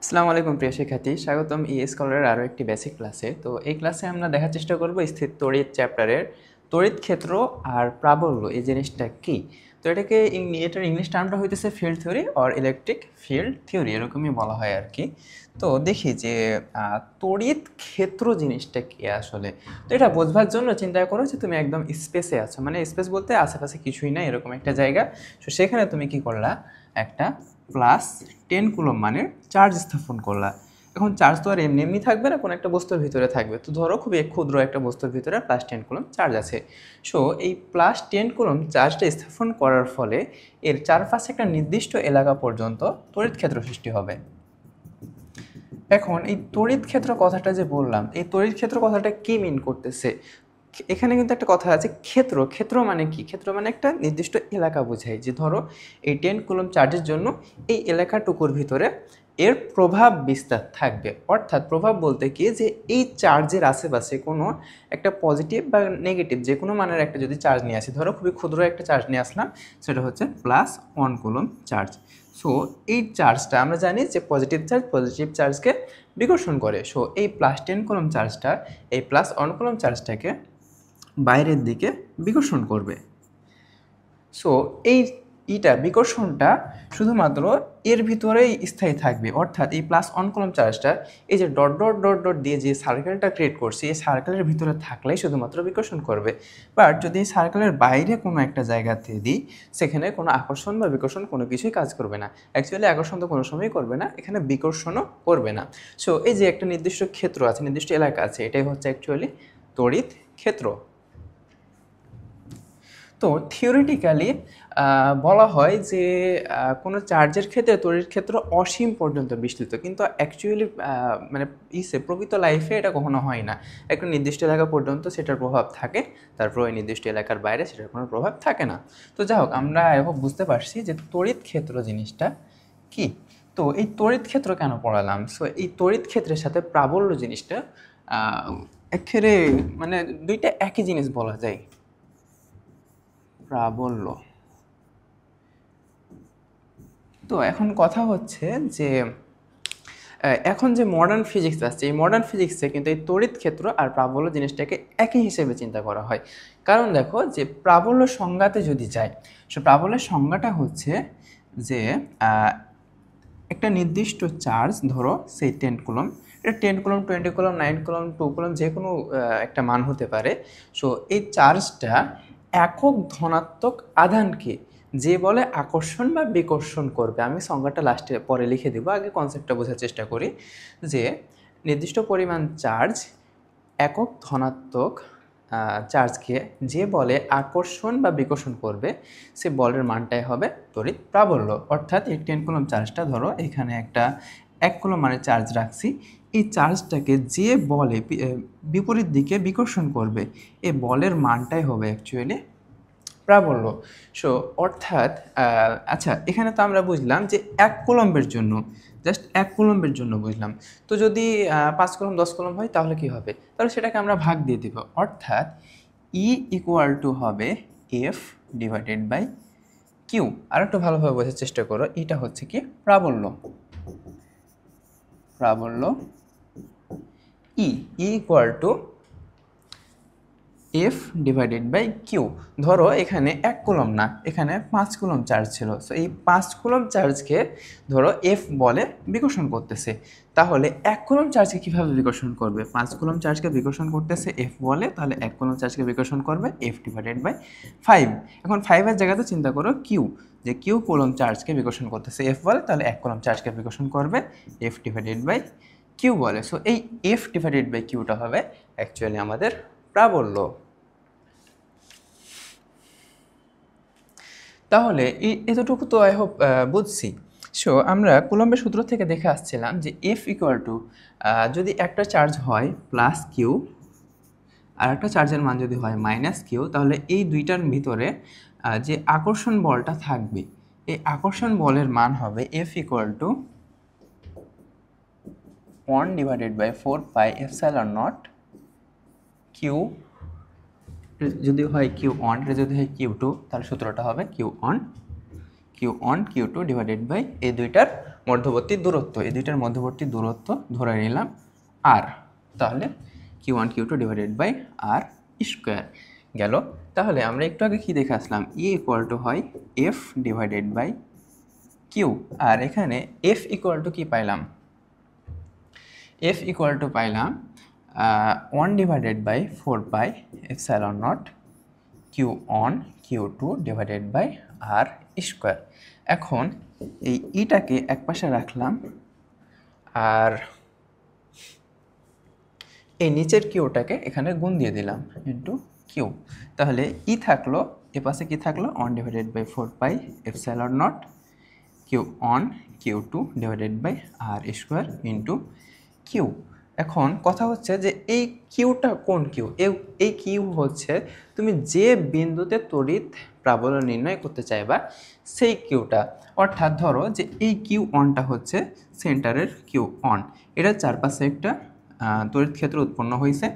আসসালামু আলাইকুম প্রিয় শিক্ষার্থী, স্বাগতম স্কলারের আরও একটি বেসিক ক্লাসে। তো এই ক্লাসে আমরা দেখার চেষ্টা করব স্থির তড়িৎ চ্যাপ্টারের তড়িৎ ক্ষেত্র আর প্রাবল্য এই জিনিসটা কি। তো এটাকে এটার ইংলিশ টার্মটা হইতেছে field theory or electric field theory, এরকমই বলা হয় আর কি। তো দেখি যে তড়িৎ ক্ষেত্র জিনিসটা কি আসলে। তো এটা বোঝবার জন্য চিন্তা করো যে তুমি একদম স্পেসে আছো, মানে স্পেস বলতে আশেপাশে কিছুই নাই, এরকম একটা জায়গা। তো সেখানে তুমি কি করলা, একটা +10 কুলম্ব মানের চার্জ স্থাপন করলা। এখন চার্জ তো আর এমনি এমনি থাকবে না, কোনো একটা বস্তুর ভিতরে থাকবে। তো ধরো খুবই ক্ষুদ্র একটা বস্তুর ভিতরে +10 কুলম্ব চার্জ আছে। সো এই +10 কুলম্ব চার্জটা স্থাপন করার ফলে এর চারপাশে একটা নির্দিষ্ট এলাকা পর্যন্ত তড়িৎ ক্ষেত্র সৃষ্টি হবে। এখন এই তড়িৎ ক্ষেত্র কথাটা যে বললাম, এই তড়িৎ ক্ষেত্র কথাটা কি মিন করতেছে, এখানে কিন্তু একটা কথা আছে, ক্ষেত্র। ক্ষেত্র মানে কি? ক্ষেত্র মানে একটা নির্দিষ্ট এলাকা বোঝায়, যে ধরো এই 10 কুলম্ব চার্জের জন্য এই এলাকাটুকুর ভিতরে এর প্রভাব বিস্তার থাকবে। অর্থাৎ প্রভাব বলতে কি, যে এই চার্জের আশেপাশে কোনো একটা পজিটিভ বা নেগেটিভ যে কোনো মানের একটা যদি চার্জ নিয়ে আসি, ধরো খুবই ক্ষুদ্র একটা চার্জ নিয়ে আসলাম, সেটা হচ্ছে +1 কুলম্ব চার্জ। সো এই চার্জটা আমরা জানি যে পজিটিভ চার্জকে বিকর্ষণ করে। সো এই +10 কুলম্ব চার্জটা এই +1 কুলম্ব চার্জটাকে বাইরের দিকে বিকর্ষণ করবে। সো এইটা বিকর্ষণটা শুধুমাত্র এর ভিতরেই স্থায়ী থাকবে। অর্থাৎ এই +1 কুলম্ব চার্জটা এই যে ডট ডট ডট ডট দিয়ে যে সার্কেলটা ক্রিয়েট করছি, এই সার্কেলের ভিতরে থাকলেই শুধুমাত্র বিকর্ষণ করবে। বাট যদি এই সার্কেলের বাইরে কোনো একটা জায়গাতে দিই, সেখানে কোনো আকর্ষণ বা বিকর্ষণ কোনো কিছুই কাজ করবে না। অ্যাকচুয়ালি আকর্ষণ তো কোনো সময়ই করবে না, এখানে বিকর্ষণও করবে না। সো এই যে একটা নির্দিষ্ট ক্ষেত্র আছে, নির্দিষ্ট এলাকা আছে, এটাই হচ্ছে অ্যাকচুয়ালি তড়িৎ ক্ষেত্র। তো থিওরিটিক্যালি বলা হয় যে কোনো চার্জের ক্ষেত্রে তড়িৎ ক্ষেত্র অসীম পর্যন্ত বিস্তৃত, কিন্তু অ্যাকচুয়ালি মানে প্রকৃত লাইফে এটা কখনো হয় না। একটা নির্দিষ্ট এলাকা পর্যন্ত সেটার প্রভাব থাকে, তারপর ওই নির্দিষ্ট এলাকার বাইরে সেটার কোনো প্রভাব থাকে না। তো যাই হোক, আমরা এখন বুঝতে পারছি যে তড়িৎ ক্ষেত্র জিনিসটা কি। তো এই তড়িৎ ক্ষেত্র কেন পড়ালাম? সো এই তড়িৎ ক্ষেত্রের সাথে প্রাবল্য জিনিসটা একেবারে মানে দুইটা একই জিনিস বলা যায়। প্রাবল্য। তো এখন কথা হচ্ছে যে এখন যে মডার্ন ফিজিক্স আছে, এই মডার্ন ফিজিক্সে কিন্তু এই তড়িৎ ক্ষেত্র আর প্রাবল্য জিনিসটাকে একই হিসেবে চিন্তা করা হয়। কারণ দেখো, যে প্রাবল্য সংজ্ঞাতে যদি যায়, সে প্রাবল্যের সংজ্ঞাটা হচ্ছে যে একটা নির্দিষ্ট চার্জ, ধরো সেই 10 কুলম্ব, এটা 10 কুলম্ব, 20 কুলম্ব, 9 কুলম্ব, 2 কুলম্ব, যে কোনো একটা মান হতে পারে। সো এই চার্জটা একক ধনাত্মক আধানকে যে বলে আকর্ষণ বা বিকর্ষণ করবে। আমি সংজ্ঞাটা লাস্টে পরে লিখে দেবো, আগে কনসেপ্টটা বোঝার চেষ্টা করি। যে নির্দিষ্ট পরিমাণ চার্জ একক ধনাত্মক চার্জকে যে বলে আকর্ষণ বা বিকর্ষণ করবে, সে বলের মানটাই হবে তড়িৎ প্রাবল্য। অর্থাৎ এই 10 কুলম্ব চার্জটা, ধরো এখানে একটা 1 কুলম্ব মানের চার্জ রাখছি, এই চার্জটাকে যে বলে বিপরীত দিকে বিকর্ষণ করবে, এই বলের মানটাই হবে অ্যাকচুয়ালি প্রাবল্য। সো অর্থাৎ আচ্ছা, এখানে তো আমরা বুঝলাম যে 1 কুলম্বের জন্য, জাস্ট 1 কুলম্বের জন্য বুঝলাম। তো যদি 5 কুলম্ব 10 কুলম্ব হয় তাহলে কি হবে? তাহলে সেটাকে আমরা ভাগ দিয়ে দিব। অর্থাৎ ই ইকুয়াল টু হবে এফ ডিভাইডেড বাই কিউ। আর একটু ভালোভাবে বোঝার চেষ্টা করো, এটা হচ্ছে কি প্রাবল্য। প্রাবল্য E equal to F divided by Q. ধরো এখানে 1 কুলম্ব না, এখানে 5 কুলম্ব চার্জ ছিল। সো এই 5 কুলম্ব চার্জকে ধরো এফ বলে বিকর্ষণ করতেছে। তাহলে 1 কুলম্ব চার্জকে কীভাবে বিকর্ষণ করবে? 5 কুলম্ব চার্জকে বিকর্ষণ করতেছে এফ বলে, তাহলে 1 কুলম্ব চার্জকে বিকর্ষণ করবে এফ ডিভাইডেড বাই 5। এখন 5-এর জায়গাতে চিন্তা করো কিউ, যে কিউ কুলম্ব চার্জকে বিকর্ষণ করতেছে এফ বলে, তাহলে 1 কুলম্ব চার্জকে বিকর্ষণ করবে এফ ডিভাইডেড বাই কিউ বলে। সো এই এফ ডিভাইডেড বাই কিউটা হবে অ্যাকচুয়ালি আমাদের প্রাবল্য। তাহলে এতটুকু তো আই হোপ বুঝছি। সো আমরা কুলম্বের সূত্র থেকে দেখে আসছিলাম যে এফ ইকুয়াল টু, যদি একটা চার্জ হয় প্লাস কিউ আর একটা চার্জের মান যদি হয় মাইনাস কিউ, তাহলে এই দুইটার ভিতরে যে আকর্ষণ বলটা থাকবে, এই আকর্ষণ বলের মান হবে F equal to 1 divided by 4 pi epsilon naught q, যদি হয় কিউ অন, এটা যদি হয় কিউ টু, তাহলে সূত্রটা হবে q on q on Q two divided by এই দুইটার মধ্যবর্তী দূরত্ব, এই দুইটার মধ্যবর্তী দূরত্ব ধরে নিলাম আর, তাহলে Q one Q two divided by R square গেল। তাহলে আমরা একটু আগে কী দেখে আসলাম, ই ইকুয়াল টু হয় এফ ডিভাইডেড বাই কিউ, আর এখানে এফ ইকুয়াল টু কী পাইলাম, এফ ইকুয়াল টু পাইলাম 1 divided by 4 pi epsilon naught Q on Q two divided by R square. এখন এই ইটাকে এক পাশে রাখলাম আর এই নিচের কিউটাকে এখানে গুণ দিয়ে দিলাম ইন্টু কিউ, তাহলে ই থাকলো এ পাশে কি থাকলো 1 divided by 4 pi epsilon naught Q on Q two divided by R square into Q. এখন কথা হচ্ছে যে এই কিউটা কোন কিউ, এই কিউ হচ্ছে তুমি যে বিন্দুতে তড়িৎ প্রাবল্য নির্ণয় করতে চাইবা সেই কিউটা, অর্থাৎ ধরো যে এই কিউ অনটা হচ্ছে সেন্টারের কিউ অন, এটা চারপাশে একটা তড়িৎ ক্ষেত্র উৎপন্ন হয়েছে।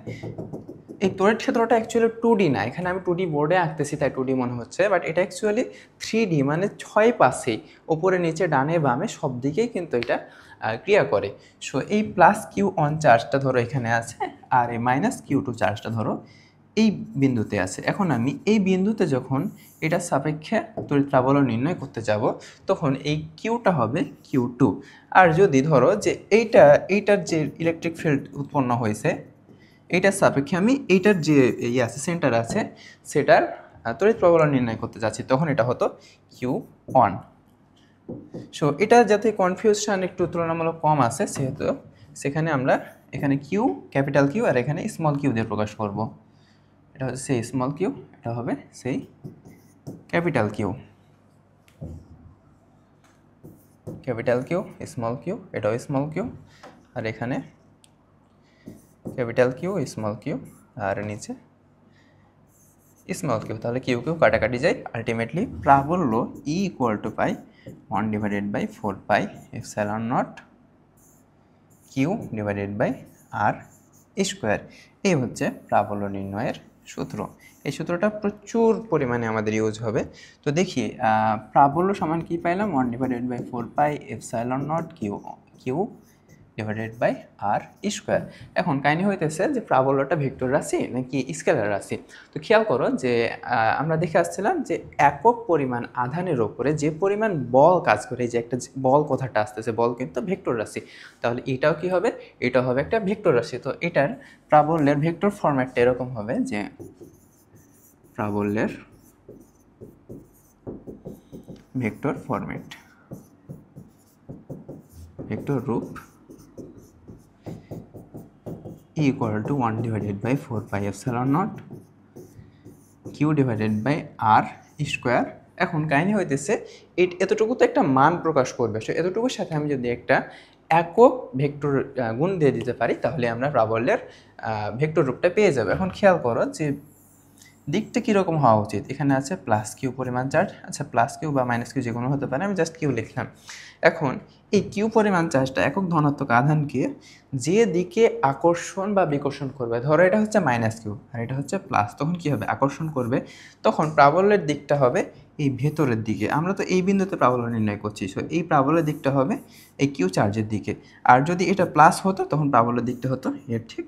এই তড়িৎ ক্ষেত্রটা অ্যাকচুয়ালি 2D না, এখানে আমি 2D বোর্ডে আঁকতেছি তাই 2D মনে হচ্ছে, বাট এটা অ্যাকচুয়ালি 3D, মানে 6 পাশেই ওপরে নিচে ডানে বামে সব দিকেই কিন্তু এটা ক্রিয়া করে। সো এই প্লাস কিউ অন চার্জটা ধরো এখানে আছে আর এই মাইনাস কিউ টু চার্জটা ধরো এই বিন্দুতে আছে। এখন আমি এই বিন্দুতে যখন এটা সাপেক্ষে তড়িৎ প্রাবল্য নির্ণয় করতে যাব তখন এই কিউটা হবে কিউ টু, আর যদি ধরো যে এইটার যে ইলেকট্রিক ফিল্ড উৎপন্ন হয়েছে এইটার সাপেক্ষে আমি এইটার যে আছে সেন্টার আছে সেটার তড়িৎ প্রাবল্য নির্ণয় করতে যাচ্ছি তখন এটা হতো কিউ অন। সো এটা যাতে কনফিউশন একটু তুলনামূলক কম আছে সেহেতু সেখানে আমরা এখানে কিউ ক্যাপিটাল কিউ আর এখানে স্মল কিউ দিয়ে প্রকাশ করব। এটা হচ্ছে সেই স্মল কিউ, এটা হবে সেই capital Q, capital Q small Q, এটাও স্মল কিউ, আর এখানে ক্যাপিটাল কিউ স্মল কিউ আর নিচে স্মল কিউ। তাহলে কিউ কিউ কাটাকাটি যায়, আলটিমেটলি প্রাবল্য E equal to pi 1 divided by 4 pi epsilon naught Q divided by R square. এই হচ্ছে প্রাবল্য নির্ণয়ের সূত্র। এই সূত্রটা প্রচুর পরিমাণে আমাদের ইউজ হবে। তো দেখি প্রাবল্য সমান কি পাইলাম, 1 divided by 4 pi epsilon naught Q divided by R square. এখন কাহিনী হইতেছে যে প্রাবল্যটা ভেক্টর রাশি নাকি স্কেলার রাশি। তো খেয়াল করো যে আমরা দেখে আসছিলাম যে একক পরিমাণ আধানের ওপরে যে পরিমাণ বল কাজ করে, যে একটা বল কথাটা আসতেছে, বল কিন্তু ভেক্টর রাশি, তাহলে এটাও কি হবে, এটা হবে একটা ভেক্টর রাশি। তো এটার প্রাবল্যের ভেক্টর ফরম্যাটটা এরকম হবে যে প্রাবল্যের ভেক্টর ফরম্যাট, ভেক্টর রূপ E equal to 1 divided by 4 pi epsilon naught Q divided by R square। এখন কাহিনী হইতেছে এতটুকু তো একটা মান প্রকাশ করবে, সো এতটুকুর সাথে আমি যদি একটা একক ভেক্টর গুণ দিয়ে দিতে পারি তাহলে আমরা প্রাবল্যের ভেক্টর রূপটা পেয়ে যাবো। এখন খেয়াল করো যে দিকটা কীরকম হওয়া উচিত, এখানে আছে প্লাস কিউ পরিমাণ চার্জ, আচ্ছা প্লাস কিউ বা মাইনাস কিউ যে কোনো হতে পারে, আমি জাস্ট কিউ লিখলাম। এখন এই কিউ পরিমাণ চার্জটা একক ধনাত্মক আধানকে যে দিকে আকর্ষণ বা বিকর্ষণ করবে, ধরো এটা হচ্ছে মাইনাস কিউ আর এটা হচ্ছে প্লাস, তখন কী হবে, আকর্ষণ করবে, তখন প্রাবল্যের দিকটা হবে এই ভেতরের দিকে। আমরা তো এই বিন্দুতে প্রাবল্য নির্ণয় করছি, সো এই প্রাবল্যের দিকটা হবে এই কিউ চার্জের দিকে, আর যদি এটা প্লাস হতো তখন প্রাবল্যের দিকটা হতো এর ঠিক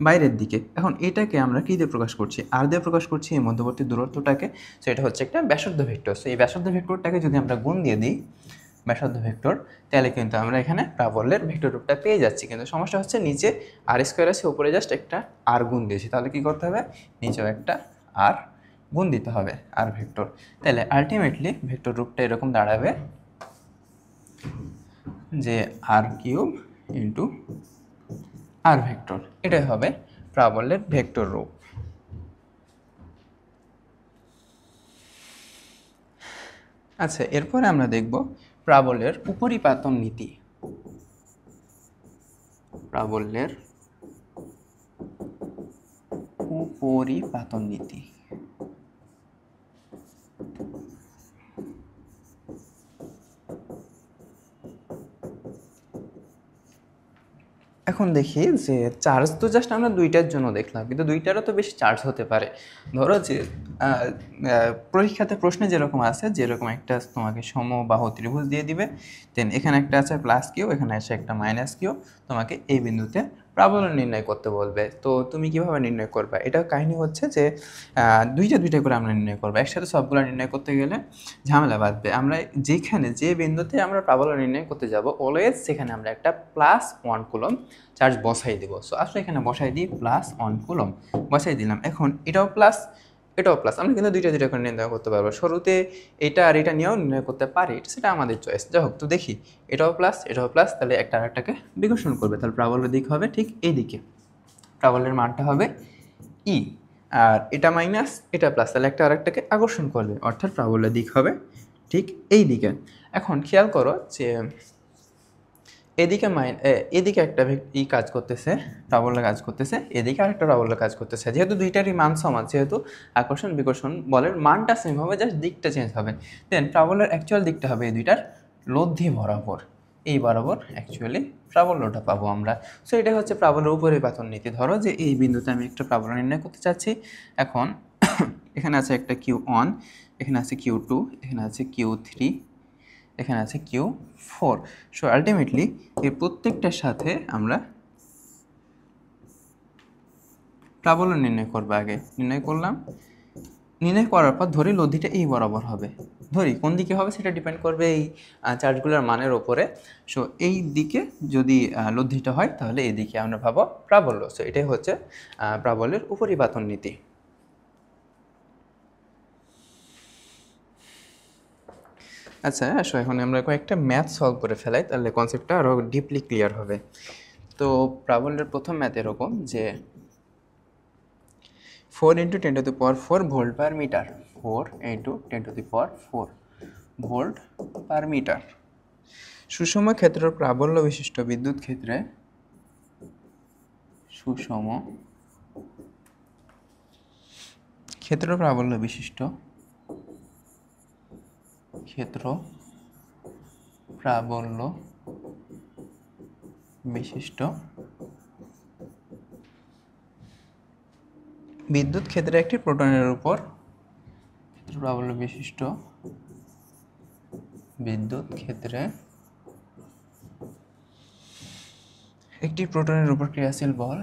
বাইরের দিকে। এখন এটাকে আমরা কী দিয়ে প্রকাশ করছি, আর দিয়ে প্রকাশ করছি এই মধ্যবর্তী দূরত্বটাকে, সো এটা হচ্ছে একটা ব্যাসার্ধ ভেক্টর। সো এই ব্যাসার্ধ ভেক্টরটাকে যদি আমরা গুণ দিয়ে দিই ব্যাসার্ধ ভেক্টর, তাহলে কিন্তু আমরা এখানে প্রাবল্যের ভেক্টর রূপটা পেয়ে যাচ্ছি। কিন্তু সমস্যা হচ্ছে নিচে আর স্কোয়ার আছে, উপরে জাস্ট একটা আর গুণ দিয়েছি, তাহলে কী করতে হবে, নিচেও একটা আর গুণ দিতে হবে আর ভেক্টর, তাহলে আলটিমেটলি ভেক্টর রূপটা এরকম দাঁড়াবে যে আর কিউব ইন্টু আর ভেক্টর, এটাই হবে প্রাবল্যের ভেক্টর রূপ। আচ্ছা, এরপরে আমরা দেখব প্রাবল্যের উপরিপাতন নীতি। প্রাবল্যের উপরিপাতন নীতি। এখন দেখি যে চার্জ তো জাস্ট আমরা দুইটার জন্য দেখলাম, কিন্তু দুইটারও তো বেশি চার্জ হতে পারে। ধরো যে পরীক্ষাতে প্রশ্নে যেরকম আছে, যেরকম একটা তোমাকে সমবাহু ত্রিভুজ দিয়ে দিবে, দেন এখানে একটা আছে প্লাস কিউ, এখানে আছে একটা মাইনাস কিউ, তোমাকে এই বিন্দুতে প্রাবল্য নির্ণয় করতে বলবে। তো তুমি কিভাবে নির্ণয় করবে? এটা কাহিনী হচ্ছে যে দুইটা করে আমরা নির্ণয় করবো, একসাথে সবগুলো নির্ণয় করতে গেলে ঝামেলা বাঁধবে। আমরা যেখানে যে বিন্দুতে আমরা প্রাবল্য নির্ণয় করতে যাব অলওয়েজ সেখানে আমরা একটা +1 কুলম চার্জ বসাই দেবো। সো আসলে এখানে বসাই দিই +1 কুলম বসাই দিলাম। এখন এটাও প্লাস এটাও প্লাস, আমরা কিন্তু দুইটা করে নির্ণয় করতে পারবো। শুরুতে এটা আর এটা নিয়েও নির্ণয় করতে পারি, সেটা আমাদের চয়েস। যাই হোক, তো দেখি এটাও প্লাস, তাহলে একটা আরেকটাকে বিকর্ষণ করবে, তাহলে প্রাবল্য দিক হবে ঠিক এই দিকে, প্রাবল্যের মানটা হবে ই, আর এটা মাইনাস এটা প্লাস, তাহলে একটা আরেকটাকে আকর্ষণ করবে, অর্থাৎ প্রাবল্যের দিক হবে ঠিক এই দিকে। এখন খেয়াল করো যে এদিকে একটা কাজ করতেছে, প্রাবল্য কাজ করতেছে, এদিকে আরেকটা প্রাবল্য কাজ করতেছে। যেহেতু দুইটারই মান সমান, যেহেতু আকর্ষণ বিকর্ষণ বলের মানটা সেম হবে, জাস্ট দিকটা চেঞ্জ হবে। দেন প্রাবল্যের অ্যাকচুয়াল দিকটা হবে এই দুইটার লব্ধি বরাবর, এই বরাবর অ্যাকচুয়ালি প্রাবল্যটা পাবো আমরা। সো এটা হচ্ছে প্রাবল্যের উপরিপাতন নীতি। ধরো যে এই বিন্দুতে আমি একটা প্রাবল্য নির্ণয় করতে চাচ্ছি। এখন এখানে আছে একটা Q1, এখানে আছে Q2, এখানে আছে Q3, এখানে আছে Q4। সো আলটিমেটলি এই প্রত্যেকটার সাথে আমরা প্রাবল্য নির্ণয় করবো। আগে নির্ণয় করলাম, নির্ণয় করার পর ধরি লব্ধিটা এই বরাবর হবে। ধরি কোন দিকে হবে সেটা ডিপেন্ড করবে এই চার্জগুলোর মানের ওপরে। সো এই দিকে যদি লব্ধিটা হয় তাহলে এই দিকে আমরা ভাবো প্রাবল্য। সো এটাই হচ্ছে প্রাবল্যের উপরিপাতন নীতি। আচ্ছা আসো এখন আমরা কয়েকটা ম্যাথ সলভ করে ফেলাই, তাহলে কনসেপ্টটা আরও ডিপলি ক্লিয়ার হবে। তো প্রাবল্যের প্রথম ম্যাথ এরকম যে 4 × 10⁴ volt per metre, 4 × 10⁴ volt per metre. সুষম ক্ষেত্র প্রাবল্য বিশিষ্ট বিদ্যুৎ ক্ষেত্রে সুষম ক্ষেত্র প্রাবল্য বিশিষ্ট ক্ষেত্র প্রাবল্য বিশিষ্ট বিদ্যুৎ ক্ষেত্রে একটি প্রোটনের উপর ক্ষেত্র প্রাবল্য বিশিষ্ট বিদ্যুৎ ক্ষেত্রে একটি প্রোটনের উপর ক্রিয়াশীল বল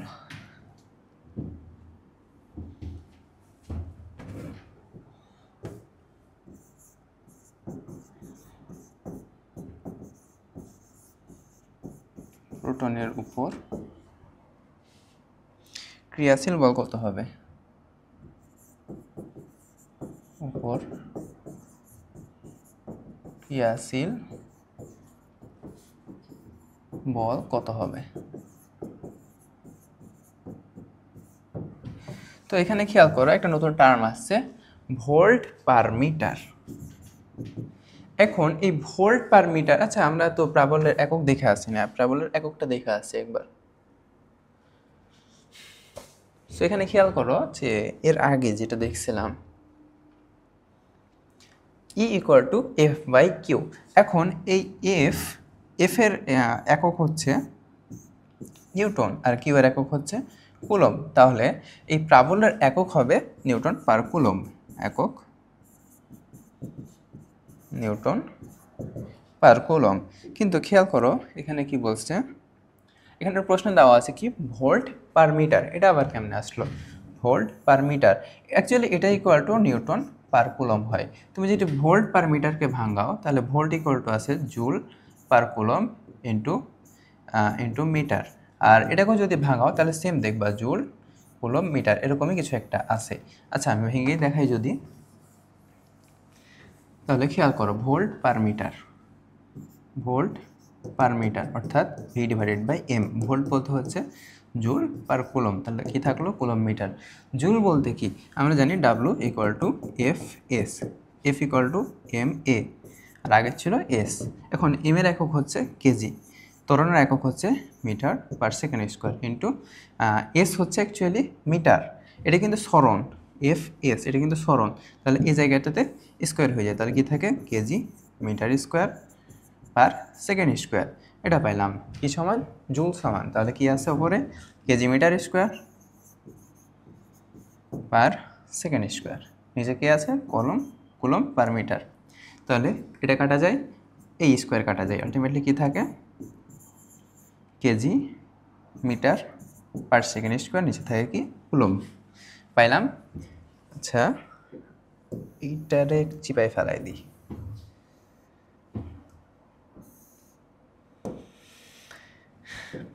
প্রোটনের উপর ক্রিয়াশীল বল কত হবে? উপর ক্রিয়াশীল বল কত হবে? তো এখানে খেয়াল করো একটা নতুন টার্ম আসছে, ভোল্ট পার মিটার। এখন এই ভোল্ট পার মিটার, আচ্ছা আমরা তো প্রাবল্যের একক দেখে আসছি না, প্রাবল্যের এককটা দেখে আসছি একবার। তো এখানে খেয়াল করো যে এর আগে যেটা দেখছিলাম E = F/Q। এখন এই এফ এর একক হচ্ছে নিউটন আর কিউ এর একক হচ্ছে কুলম, তাহলে এই প্রাবল্যের একক হবে নিউটন পার কুলম, একক নিউটন পার কুলম। কিন্তু খেয়াল করো এখানে কি বলছে, এখানে প্রশ্ন দেওয়া আছে কি ভোল্ট পার মিটার, এটা আবার কেমনে আসলো ভোল্ট পার মিটার? অ্যাকচুয়ালি এটা = নিউটন পার কুলম হয়। তুমি যদি ভোল্ট পার মিটারকে ভাঙাও তাহলে ভোল্ট = আছে joule per coulomb into metre, আর এটাকেও যদি ভাঙাও তাহলে সেম দেখবা জুল কুলম মিটার, এরকমই কিছু একটা আছে। আচ্ছা আমি ভেঙে দেখাই যদি, তাহলে খেয়াল করো ভোল্ট পার মিটার অর্থাৎ V/M। ভোল্ট বলতে হচ্ছে জুল পার কুলম, তাহলে কি থাকলো কুলম মিটার। জুল বলতে কি আমরা জানি W = Fs, F = ma, আর আগে ছিল S। এখন m এর একক হচ্ছে কেজি, ত্বরণের একক হচ্ছে metre per second square, into S হচ্ছে অ্যাকচুয়ালি মিটার, এটা কিন্তু সরণ Fs, এটা কিন্তু সরণ, তাহলে এই জায়গাটাতে স্কোয়ার হয়ে যায়, তাহলে কি থাকে KG metre square per second square. এটা পাইলাম কি সমান জুল সমান, তাহলে কি আছে ওপরে KG metre square per second square. নিচে কি আছে কুলম্ব পার মিটার। তাহলে এটা কাটা যায়, এই স্কোয়ার কাটা যায়, আলটিমেটলি কি থাকে KG metre per second square, নিচে থাকে কি কুলম্ব পাইলাম। আচ্ছা এইটারে চিপাই ফেলাই দিই।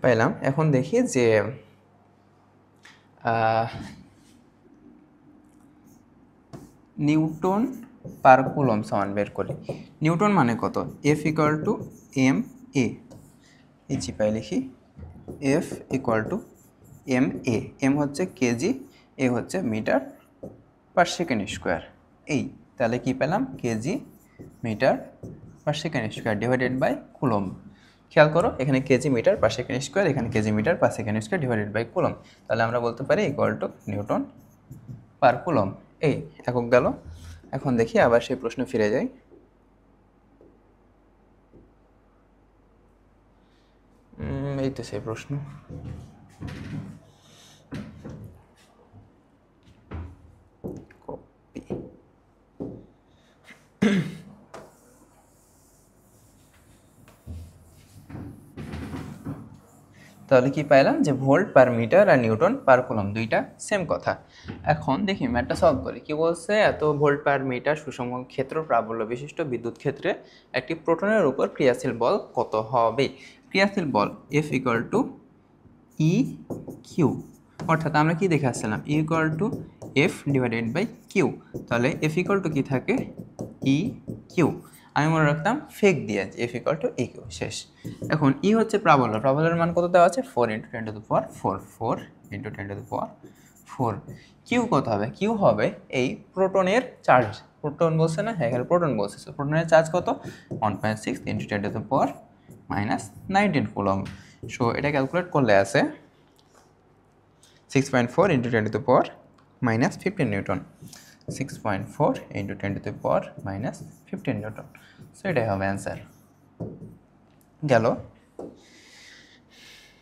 পাইলাম। এখন দেখি যে নিউটন পার কুলম্ব সমান বের করি। নিউটন মানে কত? F equal to M A, এই চিপাই লিখি F equal to M A, M হচ্ছে কেজি, এ হচ্ছে মিটার পার সেকেন্ড স্কোয়ার। এই তাহলে কি পেলাম KG metre per second square divided by coulomb. খেয়াল করো এখানে KG metre per second square, এখানে KG metre per second square divided by coulomb. তাহলে আমরা বলতে পারি equal to newton per coulomb. এই একক গেল। এখন দেখি আবার সেই প্রশ্ন ফিরে যাই। এই তো সেই প্রশ্ন। তাহলে কি পাইলাম যে ভোল্ট পার মিটার আর নিউটন পার কুলম্ব দুইটা সেম কথা। এখন দেখি ম্যাথটা সলভ করি। কি বলছে, এত ভোল্ট পার মিটার সুষম ক্ষেত্র প্রাবল্য বিশিষ্ট বিদ্যুৎ ক্ষেত্রে একটি প্রোটনের উপর ক্রিয়াশীল বল কত হবে? ক্রিয়াশীল বল F equal to E Q, অর্থাৎ আমরা কি দেখে আসছিলাম E equal to F divided by Q. তাহলে এফ ইকুয়াল টু কি থাকে ই কিউ, আমি মনে রাখতাম ফেক দিয়ে F equal to E Q, শেষ। এখন ই হচ্ছে প্রাবল্য, প্রাবল্যের মান কত দেওয়া আছে 4 × 10⁴, 4 × 10⁴। কিউ কত হবে? কিউ হবে এই প্রোটনের চার্জ, প্রোটন বলছে না, হ্যাঁ এখানে প্রোটন বলছে, প্রোটনের চার্জ কত 1.6 × 10⁻⁹ কুলম্ব। সো এটা ক্যালকুলেট করলে আছে 6.4 × 10⁻⁻15 নিউটন, 6.4 × 10⁻⁻15 নিউটন। সো এটাই হবে অ্যান্সার। গেল।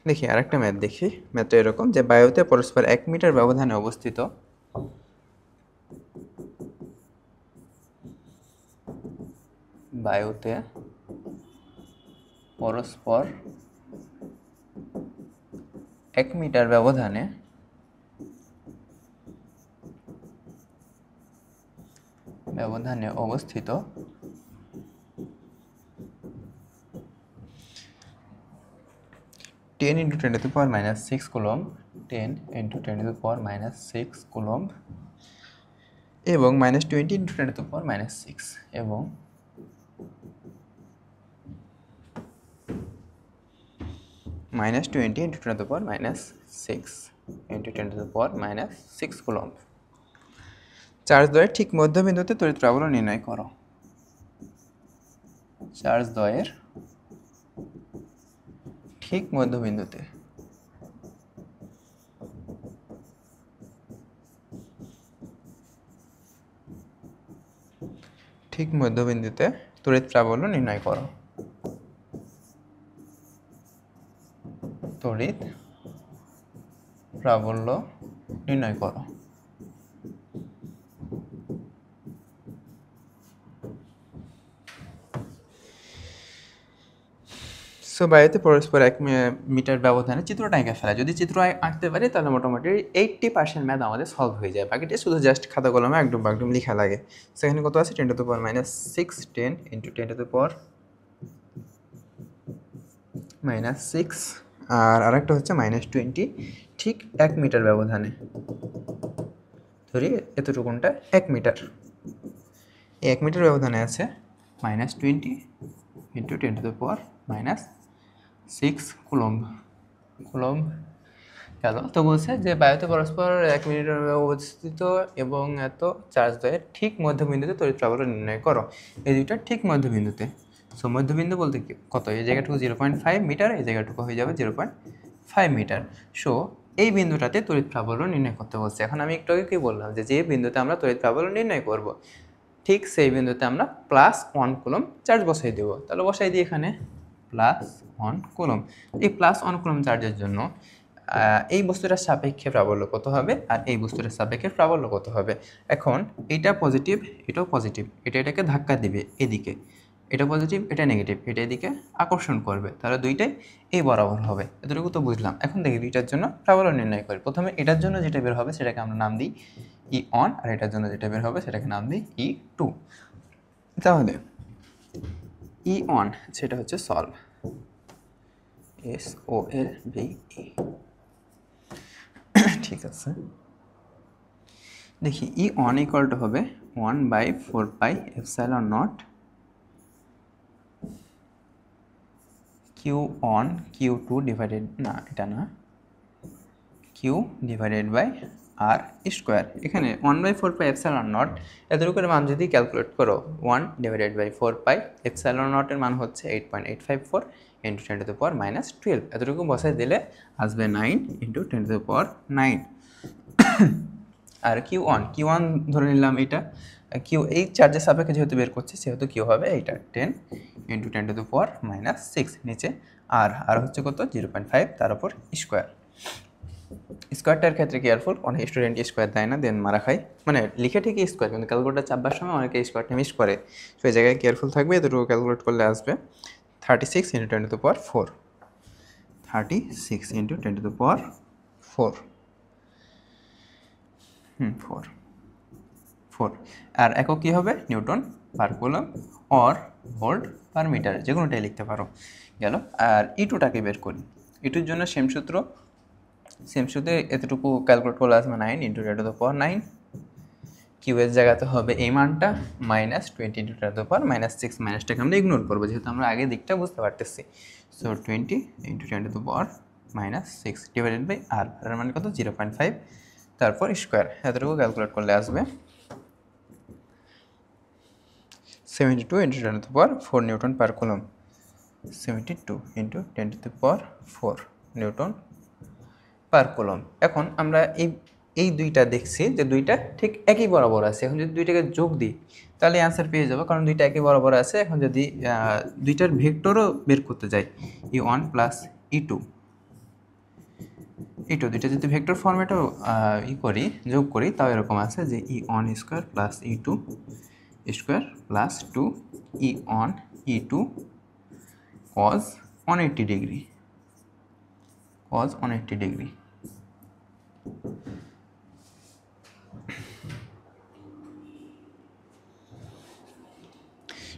দেখি আরেকটা ম্যাথ দেখি। ম্যাথটা এরকম যে বায়ুতে পরস্পর 1 মিটার ব্যবধানে অবস্থিত বায়ুতে পরস্পর 1 মিটার ব্যবধানে অবস্থিত 10 × 10⁻⁶ কুলম্ব, 10 × 10⁻⁶ কুলম্ব এবং -20 × 10⁻⁶ এবং -20 × 10⁻⁶ কুলম্ব। চার্জ দ্বয়ের ঠিক মধ্যবিন্দুতে তড়িৎ প্রাবল্য নির্ণয় করো। চার্জ দ্বয়ের ঠিক মধ্যবিন্দুতে তড়িৎ প্রাবল্য নির্ণয় করো। তড়িৎ প্রাবল্য নির্ণয় করো। সো বায়ুতে পরস্পর 1 মিটার ব্যবধানে চিত্রটা এঁকে ফেলা। যদি চিত্র আঁকতে পারি তাহলে মোটামুটি 80% ম্যাথ আমাদের সলভ হয়ে যায়। বাকিটা শুধু জাস্ট খাতা কলমে একদম লেখা লাগে। সেখানে কত আছে 10⁻⁶, 10 × 10⁻⁶, আর আরেকটা হচ্ছে -20, ঠিক 1 মিটার ব্যবধানে। ধরি এতটুকুনটা 1 মিটার, এই 1 মিটার ব্যবধানে আছে -20 × 10⁻⁶ কুলম্ব। গেল। তো বলছে যে বায়ুতে পরস্পর 1 মিটার অবস্থিত এবং এত চার্জ দ্বয়ের ঠিক মধ্যবিন্দুতে তড়িৎ প্রাবল্য নির্ণয় করো। এই দুইটা ঠিক মধ্যবিন্দুতে। সো মধ্যবিন্দু বলতে কি কত? এই জায়গাটুকু 0.5 মিটার, এই জায়গাটুকু হয়ে যাবে 0.5 মিটার। সো এই বিন্দুটাতে তড়িৎ প্রাবল্য নির্ণয় করতে বলছে। এখন আমি একটু আগে কি বললাম যে বিন্দুতে আমরা তড়িৎ প্রাবল্য নির্ণয় করব, ঠিক সেই বিন্দুতে আমরা +1 কুলম্ব চার্জ বসাই দেব। তাহলে বসাই দিই এখানে +1 কুলম্ব। এই +1 কুলম্ব চার্জের জন্য এই বস্তুটার সাপেক্ষে প্রাবল্য কত হবে আর এই বস্তুটার সাপেক্ষে প্রাবল্য কত হবে। এখন এটা পজিটিভ, এটাও পজিটিভ, এটাকে ধাক্কা দিবে এদিকে, এটা পজিটিভ, এটা নেগেটিভ, এটা এদিকে আকর্ষণ করবে, তাহলে দুইটাই এই বরাবর হবে। এতটুকু তো বুঝলাম। এখন দেখি দুইটার জন্য প্রাবল্য নির্ণয় করি। প্রথমে এটার জন্য যেটা বের হবে সেটাকে আমরা নাম দিই E1, আর এটার জন্য যেটা বের হবে সেটাকে নাম দিই E2। তাহলে E1 সেটা হচ্ছে সলভ, SOLVE। ঠিক আছে, দেখি E1 ইকুয়াল টু হবে 1/4πε0 Q1 Q2 ডিভাইডেড, না এটা না, Q divided by R square. এখানে 1/4πε0 এতটুকুর মান যদি ক্যালকুলেট করো, 1 ডিভাইডেড বাই 4πε0 এর মান হচ্ছে 8.854 ইন্টু 10⁻⁻12। এতটুকু বসাই দিলে আসবে 9 ইন্টু 10⁻9। আর Q1 ধরে নিলাম এটা, কিউ এই চার্জের সাপেক্ষে যেহেতু বের করছি সেহেতু কিউ হবে এইটা 10 ইন্টু 10⁻⁻6 নিচে, আর হচ্ছে কত 0.5, তার উপর স্কোয়ার। স্কোয়ারটার ক্ষেত্রে কেয়ারফুল, অনেক স্টুডেন্ট স্কোয়ার দেয় না, দেন মারা খায়, মানে লিখে ঠিকই স্কোয়ার কিন্তু ক্যালকুলেটার চাপবার সময় অনেকে স্কোয়ারটা মিস করে, তো এই জায়গায় কেয়ারফুল থাকবে। এতটুকু ক্যালকুলেট করলে আসবে 36 ইন্টু 10⁻4, 36 ইন্টু 10⁻4, 4 আর একক কী হবে newton per coulomb or volt per metre, যে কোনোটাই লিখতে পারো। গেল। আর E2টাকে বের করি। E2-র জন্য সেম সূত্রে এতটুকু ক্যালকুলেট করলে আসবে 9 ইন্টু 10⁻9। কিউ এর জায়গাতে হবে এই মানটা -20 ইন্টু 10⁻6। মাইনাসটাকে আমরা ইগনোর করবো যেহেতু আমরা আগে দিকটা বুঝতে পারতেছি। সো 20 ইন্টু 10⁻6 ডিভাইডেড বাই আর, এর মানে কত 0.5, তারপর স্কোয়ার। এতটুকু ক্যালকুলেট করলে আসবে 72 into 10⁻4 Newton per coulomb. 72 into 10⁻4 Newton per coulomb. এখন আমরা এই দুইটা দেখছি যে দুইটা ঠিক একই বরাবর আছে। এখন যদি দুইটাকে যোগ দিই তাহলে অ্যান্সার পেয়ে যাবো, কারণ দুইটা একই বরাবর আছে। এখন যদি দুইটার ভেক্টরও বের করতে যাই, E1 প্লাস E2, দুইটা যদি ভেক্টর ফর্মেটও যোগ করি তাও এরকম আছে যে E1 square plus E2 square plus 2 E1 E2 cos 180 degree, cos 180 degree.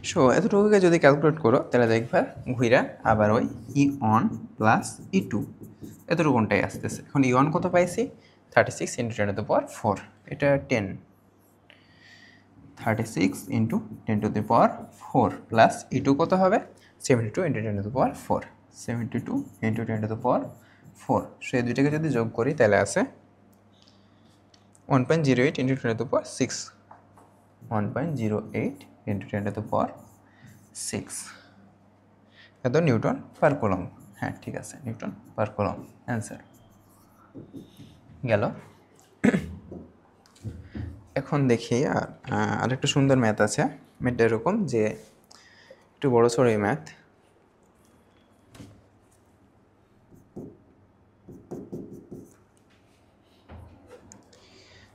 So এতটুকুকে যদি ক্যালকুলেট করো তাহলে দেখবা ঘুরা আবার ওই E1 প্লাস E2 এতটুকুনটাই আসতেছে। এখন E1 কত পাইছি 36 ইন্টু 10⁻4, এটা 10, 36 ইন্টু 10⁻4 প্লাস E2 কত হবে 72 ইন্টু 10⁻4, 72 ইন্টু 10⁻4। সেই দুইটাকে যদি যোগ করি তাহলে আসে 1.08 ইন্টু 10⁻6, 1.08 ইন্টু 10⁻6, এত নিউটন পার কুলম। হ্যাঁ ঠিক আছে, নিউটন পার কুলম অ্যান্সার গেল। এখন দেখি আর একটু সুন্দর ম্যাথ আছে। ম্যাথটা এরকম যে একটু বড় সড়ো এই ম্যাথ।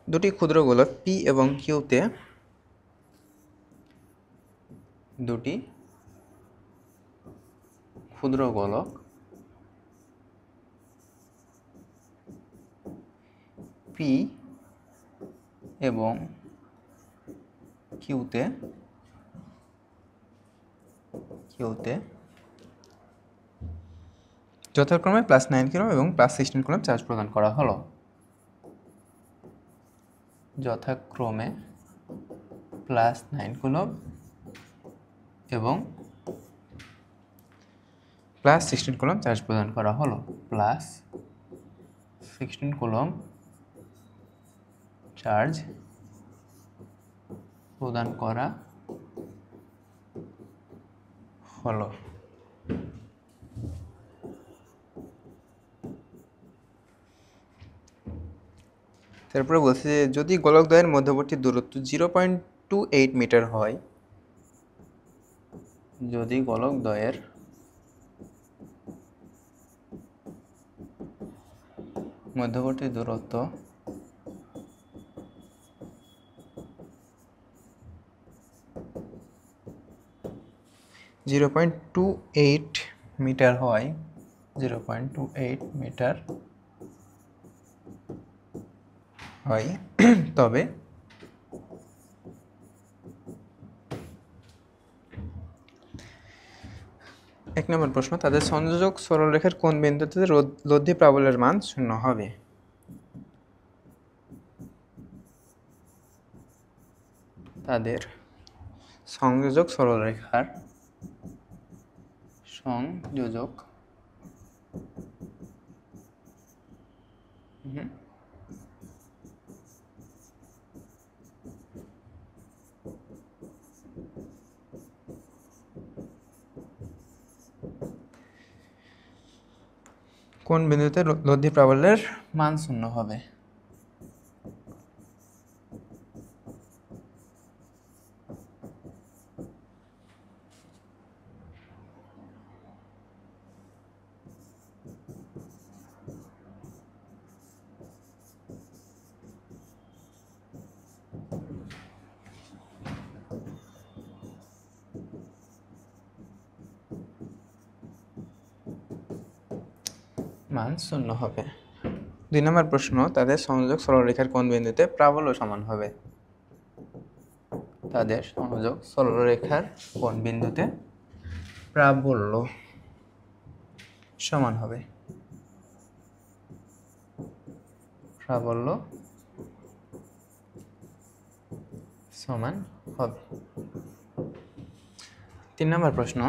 দুটি ক্ষুদ্র গোলক পি এবং কিউতে দুটি ক্ষুদ্র গোলক পি এবং কিউতে যথাক্রমে +9 কুলম এবং +16 কুলম চার্জ প্রদান করা হলো। যথাক্রমে +9 কুলম এবং +16 কুলম চার্জ প্রদান করা হলো। +16 কুলম চার্জ প্রদান করা হলো। তারপরে বলছে যে যদি গোলকদ্বয়ের মধ্যবর্তী দূরত্ব 0.28 মিটার হয়, যদি গোলকদ্বয়ের মধ্যবর্তী দূরত্ব (0.28 মিটার হয়, 0.28 মিটার হয়, তবে এক নম্বর প্রশ্ন, তাদের সংযোজক সরলরেখার কোন বিন্দুতে লব্ধি প্রাবল্যের মান 0 হবে? তাদের সংযোজক সরলরেখার কোন বিন্দুতে লব্ধি প্রাবল্যের মান 0 হবে? মান 0 হবে। 2 নম্বর প্রশ্ন, তাদের সংযোজক সরলরেখার কোন বিন্দুতে প্রাবল্য সমান হবে? তাদের সংযোজক সরলরেখার কোন বিন্দুতে প্রাবল্য সমান হবে? প্রাবল্য সমান হবে। 3 নম্বর প্রশ্ন,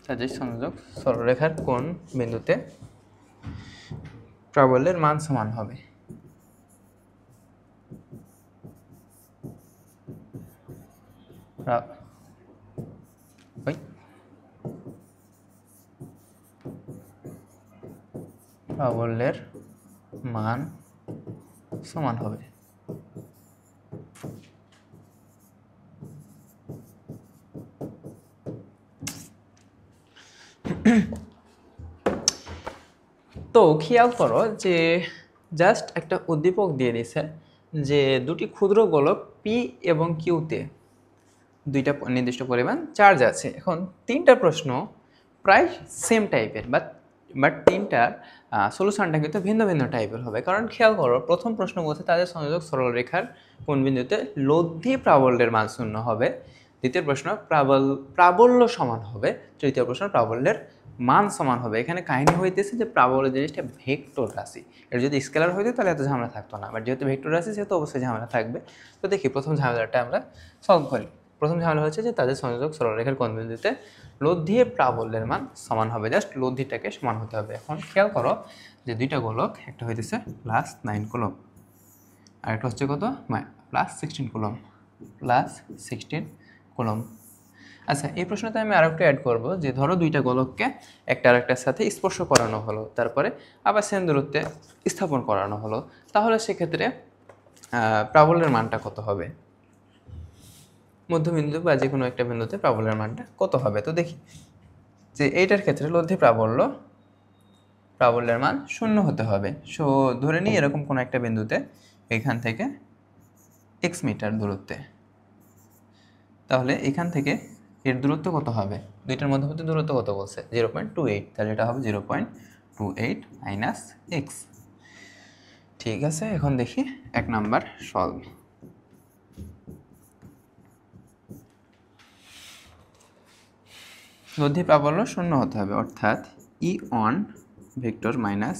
তাদের সংযোজক সরলরেখার কোন বিন্দুতে প্রাবল্যের মান সমান হবে? প্রাবল্যের মান সমান হবে। তো খেয়াল করো যে জাস্ট একটা উদ্দীপক দিয়ে দিছে যে দুটি ক্ষুদ্র গোলক পি এবং কিউতে দুইটা নির্দিষ্ট পরিমাণ চার্জ আছে। এখন তিনটা প্রশ্ন প্রায় সেম টাইপের, বাট তিনটার সলিউশনটা কিন্তু ভিন্ন ভিন্ন টাইপের হবে। কারণ খেয়াল করো, প্রথম প্রশ্ন বলছে তাদের সংযোজক সরলরেখার কোন বিন্দুতে লব্ধি প্রাবল্যের মান 0 হবে। দ্বিতীয় প্রশ্ন প্রাবল্য সমান হবে। তৃতীয় প্রশ্ন প্রাবল্যের মান সমান হবে। এখানে কাহিনী হইতেছে যে প্রাবল্য জিনিসটা ভেক্টর রাশি, এটা যদি স্কেলার হইতো তাহলে এত ঝামেলা থাকতো না, বাট যেহেতু ভেক্টর রাশি সেহেতু অবশ্যই ঝামেলা থাকবে। তো দেখি প্রথম ঝামেলাটা আমরা সলভ করি। প্রথম ঝামেলা হচ্ছে যে তাদের সংযোজক সরলরেখার কোন বিন্দুতে লব্ধি প্রাবল্যের মান সমান হবে। জাস্ট লব্ধিটাকে সমান হতে হবে। এখন খেয়াল করো যে দুইটা গোলক, একটা হইতেছে +9 কুলম আর একটা হচ্ছে কত +16 কুলম, +16 কুলম। আচ্ছা, এই প্রশ্নতে আমি আরেকটু অ্যাড করব যে ধরো দুইটা গোলককে একটা আরেকটার সাথে স্পর্শ করানো হলো, তারপরে আবার সেম দূরত্বে স্থাপন করানো হলো, তাহলে সেক্ষেত্রে প্রাবল্যের মানটা কত হবে? মধ্যবিন্দু বা যে কোনো একটা বিন্দুতে প্রাবল্যের মানটা কত হবে? তো দেখি যে এইটার ক্ষেত্রে লব্ধি প্রাবল্যের মান 0 হতে হবে। সো ধরে নিই এরকম কোনো একটা বিন্দুতে এখান থেকে x মিটার দূরত্বে, তাহলে এখান থেকে এর দূরত্ব কত হবে? দুইটার মধ্যবর্তী দূরত্ব কত বলছে? 0.28, তাহলে এটা হবে 0.28 - x। ঠিক আছে, এখন দেখি 1 নাম্বার সলভ। লব্ধি প্রাবল্য 0 হতে হবে, অর্থাৎ E1 vector minus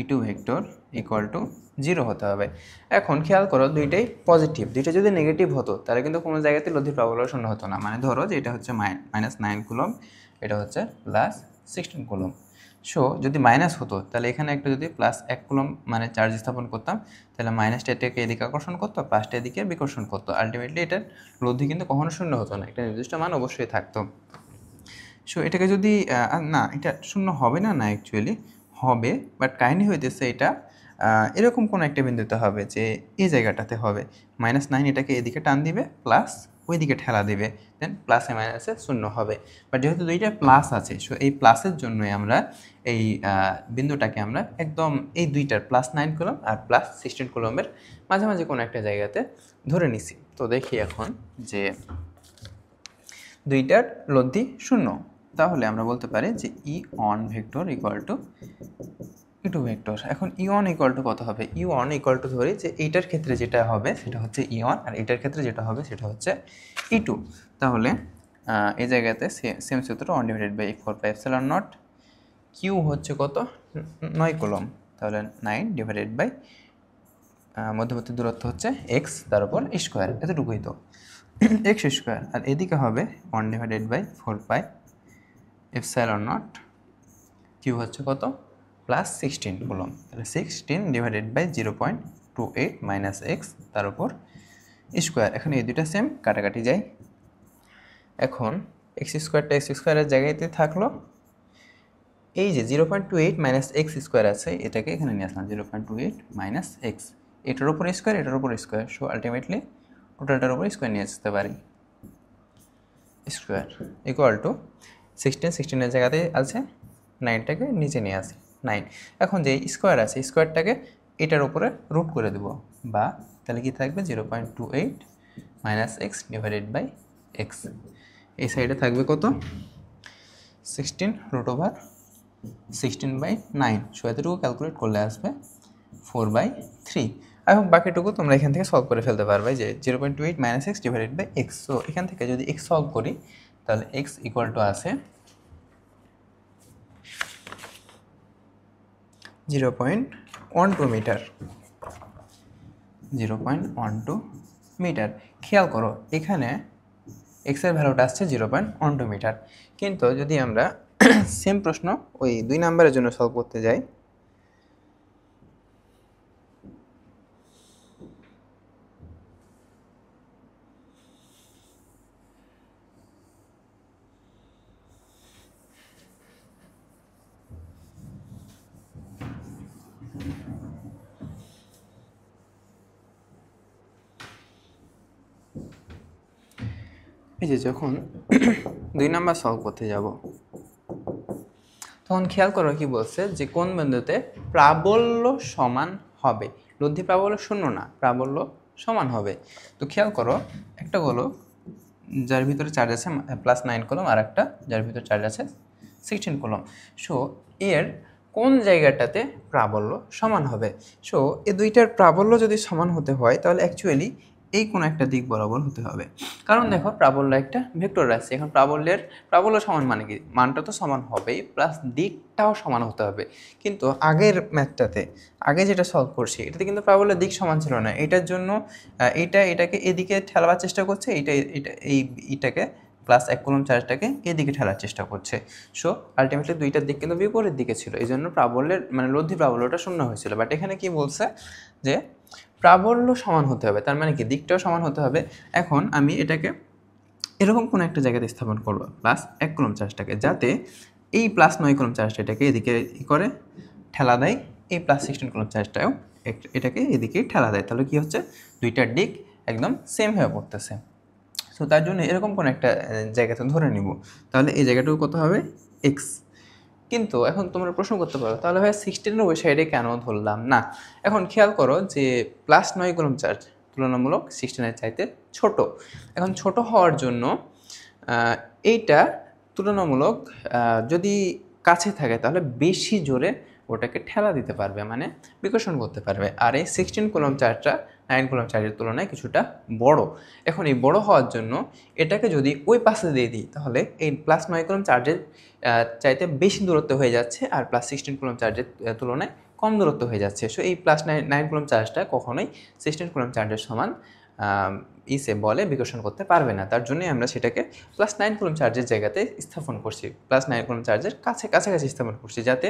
E2 vector equal to 0 হতে হবে। এখন খেয়াল করো দুইটাই পজিটিভ, দুইটা যদি নেগেটিভ হতো তাহলে কিন্তু কোনো জায়গাতে লব্ধি প্রাবল্য 0 হতো না। মানে ধরো যে এটা হচ্ছে -9 কুলম, এটা হচ্ছে +16 কুলম। সো যদি মাইনাস হতো তাহলে এখানে একটা যদি +1 কুলম মানে চার্জ স্থাপন করতাম, তাহলে মাইনাসটা এটাকে এদিকে আকর্ষণ করতো, প্লাসটা এদিকে বিকর্ষণ করতো। আলটিমেটলি এটার লব্ধি কিন্তু কখনো 0 হতো না, একটা নির্দিষ্ট মান অবশ্যই থাকতো। সো এটাকে যদি না, এটা 0 হবে না, অ্যাকচুয়ালি হবে, বাট কাহিনী হইতেছে এটা এরকম কোনো একটা বিন্দুতে হবে যে এই জায়গাটাতে হবে। -9 এটাকে এদিকে টান দিবে, ওইদিকে ঠেলা দেবে, দেন প্লাসে মাইনাসে শূন্য হবে। বাট যেহেতু দুইটা প্লাস আছে, সো এই প্লাসের জন্যই আমরা এই বিন্দুটাকে আমরা একদম এই দুইটার +9 কুলম আর +16 কুলমের মাঝামাঝি কোনো একটা জায়গাতে ধরে নিছি। তো দেখি এখন যে দুইটার লব্ধি শূন্য, তাহলে আমরা বলতে পারি যে E1 vector equal to E2 vector. এখন E1 ইকুয়াল টু কত হবে? E1 ইকুয়াল টু ধরি যে এইটার ক্ষেত্রে যেটা হবে সেটা হচ্ছে E1 আর এইটার ক্ষেত্রে যেটা হবে সেটা হচ্ছে E2। তাহলে এই জায়গাতে সেম সূত্র 1/4πε0। কিউ হচ্ছে কত? 9 কুলম, তাহলে 9 মধ্যবর্তী দূরত্ব হচ্ছে x, তার উপর স্কোয়ার, এতটুকুই তো x স্কোয়ার। আর এদিকে হবে 1/4πε0। কিউ হচ্ছে কত? +16 কুলম, তাহলে 16/0.28 মাইনাস এক্স, তার উপর স্কোয়ার। এখন এই দুইটা সেম, কাটাকাটি যায়। এখন এক্স স্কোয়ারটা এক্স স্কোয়ারের জায়গাতে থাকলো, এই যে 0.28 মাইনাস এক্স স্কোয়ার আছে এটাকে এখানে নিয়ে আসলাম, 0.28 মাইনাস এক্স, এটার উপর স্কোয়ার এটার উপর স্কোয়ার, সো আলটিমেটলি টোটালটার উপর স্কোয়ার নিয়ে আসতে পারি, স্কোয়ার ইকুয়াল টু 16 জায়গাতে আছে, 9টাকে নিচে নিয়ে আসি 9। এখন যে স্কোয়ার আছে স্কোয়ারটাকে এটার উপরে রুট করে দেব, বা তাহলে কি থাকবে 0.28 minus X divided by X. এই সাইডে থাকবে কত? 16√16/9, সো এতটুকু ক্যালকুলেট করলে আসবে 4/3। এবং বাকিটুকু তোমরা এখান থেকে সলভ করে ফেলতে পারবে, যে 0.28 minus X divided by X. So এখান থেকে যদি এক্স সলভ করি তাহলে এক্স ইকুয়াল টু আসে 0.12 মিটার, 0.12 মিটার। খেয়াল করো এখানে এক্সের ভ্যালুটা আসছে 0.12 মিটার, কিন্তু যদি আমরা সেম প্রশ্ন ওই 2 নাম্বারের জন্য সলভ করতে যাই, এই যে যখন 2 নাম্বার সলভ করতে যাব তখন খেয়াল করো কি বলছে, যে কোন বিন্দুতে প্রাবল্য সমান হবে। লব্ধি প্রাবল্য শূন্য না, প্রাবল্য সমান হবে। তো খেয়াল করো, একটা হলো যার ভিতরে চার্জ আছে +9 কুলম, আর একটা যার ভিতরে চার্জ আছে 16 কুলম। সো এর কোন জায়গাটাতে প্রাবল্য সমান হবে? সো এই দুইটার প্রাবল্য যদি সমান হতে হয় তাহলে অ্যাকচুয়ালি এই কোনো একটা দিক বরাবর হতে হবে। কারণ দেখো প্রাবল্য একটা ভেক্টর আছে, এখন প্রাবল্য সমান মানে কি, মানটা তো সমান হবেই, প্লাস দিকটাও সমান হতে হবে। কিন্তু আগের ম্যাথটাতে আগে যেটা সলভ করছি এটাতে কিন্তু প্রাবল্যের দিক সমান ছিল না। এটার জন্য এটাকে এদিকে ঠেলাবার চেষ্টা করছে, এইটাকে +1 কুলম চার্জটাকে এদিকে ঠেলার চেষ্টা করছে। সো আলটিমেটলি দুইটার দিক কিন্তু বিপরীত দিকে ছিল, এই জন্য প্রাবল্যের মানে লব্ধি প্রাবল্যটা শূন্য হয়েছিল। বাট এখানে কি বলছে যে প্রাবল্য সমান হতে হবে, তার মানে কি দিকটাও সমান হতে হবে। এখন আমি এটাকে এরকম কোনো একটা জায়গাতে স্থাপন করব, +1 কুলম চার্জটাকে, যাতে এই +9 কুলম চার্জটা এটাকে এদিকে করে ঠেলা দেয়, এই +16 কুলম চার্জটাও এটাকে এদিকে ঠেলা দেয়। তাহলে কি হচ্ছে, দুইটার দিক একদম সেম হয়ে পড়তেছে। সো তার জন্য এরকম কোনো একটা জায়গাতে ধরে নিব, তাহলে এই জায়গাটুকু কত হবে? এক্স। কিন্তু এখন তোমরা প্রশ্ন করতে পারো, তাহলে ভাই 16 ওই সাইডে কেন ধরলাম না? এখন খেয়াল করো যে +9 কুলম চার্জ তুলনামূলক 16 চাইতে ছোট। এখন ছোট হওয়ার জন্য এইটা তুলনামূলক যদি কাছে থাকে তাহলে বেশি জোরে ওটাকে ঠেলা দিতে পারবে, মানে বিকর্ষণ করতে পারবে। আর এই 16 কুলম চার্জটা 9 কুলম চার্জের তুলনায় কিছুটা বড়। এখন এই বড় হওয়ার জন্য এটাকে যদি ওই পাশে দিয়ে দিই তাহলে এই +9 কুলম চার্জের চাইতে বেশি দূরত্ব হয়ে যাচ্ছে, আর +16 কুলম চার্জের তুলনায় কম দূরত্ব হয়ে যাচ্ছে। সো এই +9 কুলম চার্জটা কখনোই 16 কুলম চার্জের সমান বলে বিকর্ষণ করতে পারবে না। তার জন্যই আমরা সেটাকে +9 কুলম চার্জের জায়গাতে স্থাপন করছি, +9 কুলম চার্জের কাছাকাছি স্থাপন করছি, যাতে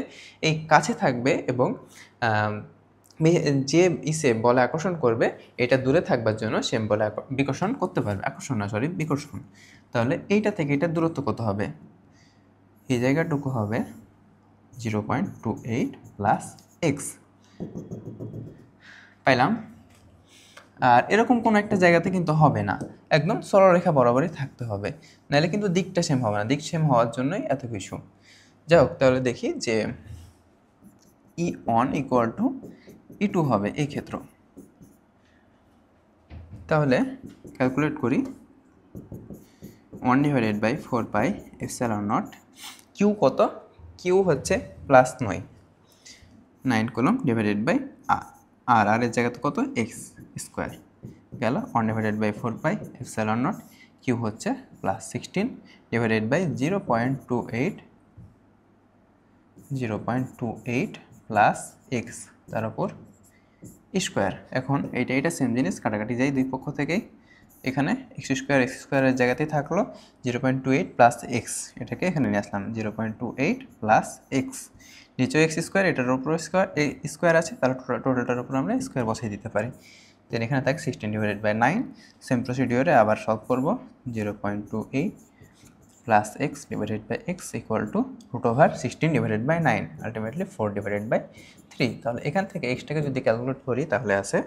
এই কাছে থাকবে এবং যে বলে আকর্ষণ করবে এটা দূরে থাকবার জন্য সে বলে বিকর্ষণ করতে পারবে, আকর্ষণ না সরি বিকর্ষণ। তাহলে এইটা থেকে এটার দূরত্ব কত হবে? এই জায়গাটুকু হবে 0.28 + x পাইলাম। আর এরকম কোনো একটা জায়গাতে কিন্তু হবে না, একদম সরলরেখা বরাবরই থাকতে হবে, নাহলে কিন্তু দিকটা সেম হবে না। দিক সেম হওয়ার জন্যই এত কিছু। যাই হোক, তাহলে দেখি যে E1 ইকুয়াল টু E2 হবে এই ক্ষেত্র। তাহলে ক্যালকুলেট করি 1/4πε0 কিউ কত, কিউ হচ্ছে +9 কুলম্ব ডিভাইডেড বাই আর এর জায়গাতে কত এক্স স্কোয়ার গেল 1/4πε0 কিউ হচ্ছে +16 ডিভাইডেড বাই 0.28 প্লাস এক্স তার উপর স্কোয়ার। এখন এইটা সেম জিনিস, কাটাকাটি যাই দুই পক্ষ থেকেই। এখানে এক্স স্কোয়ারের জায়গাতেই থাকলো 0.28 প্লাস এক্স, এটাকে এখানে নিয়ে আসলাম 0.28 প্লাস এক্স, নিচেও এক্স স্কোয়ার, এটার উপর স্কোয়ার আছে, তাহলে টোটালটার উপর আমরা স্কোয়ার বসাই দিতে পারি। দেন এখানে থাকে 16/9। সেম প্রসিডিওরে আবার সলভ করবো। 0.28 plus X divided by X equal to √16/9, ultimately 4/3। তাহলে এখান থেকে এক্সটাকে যদি ক্যালকুলেট করি তাহলে আসে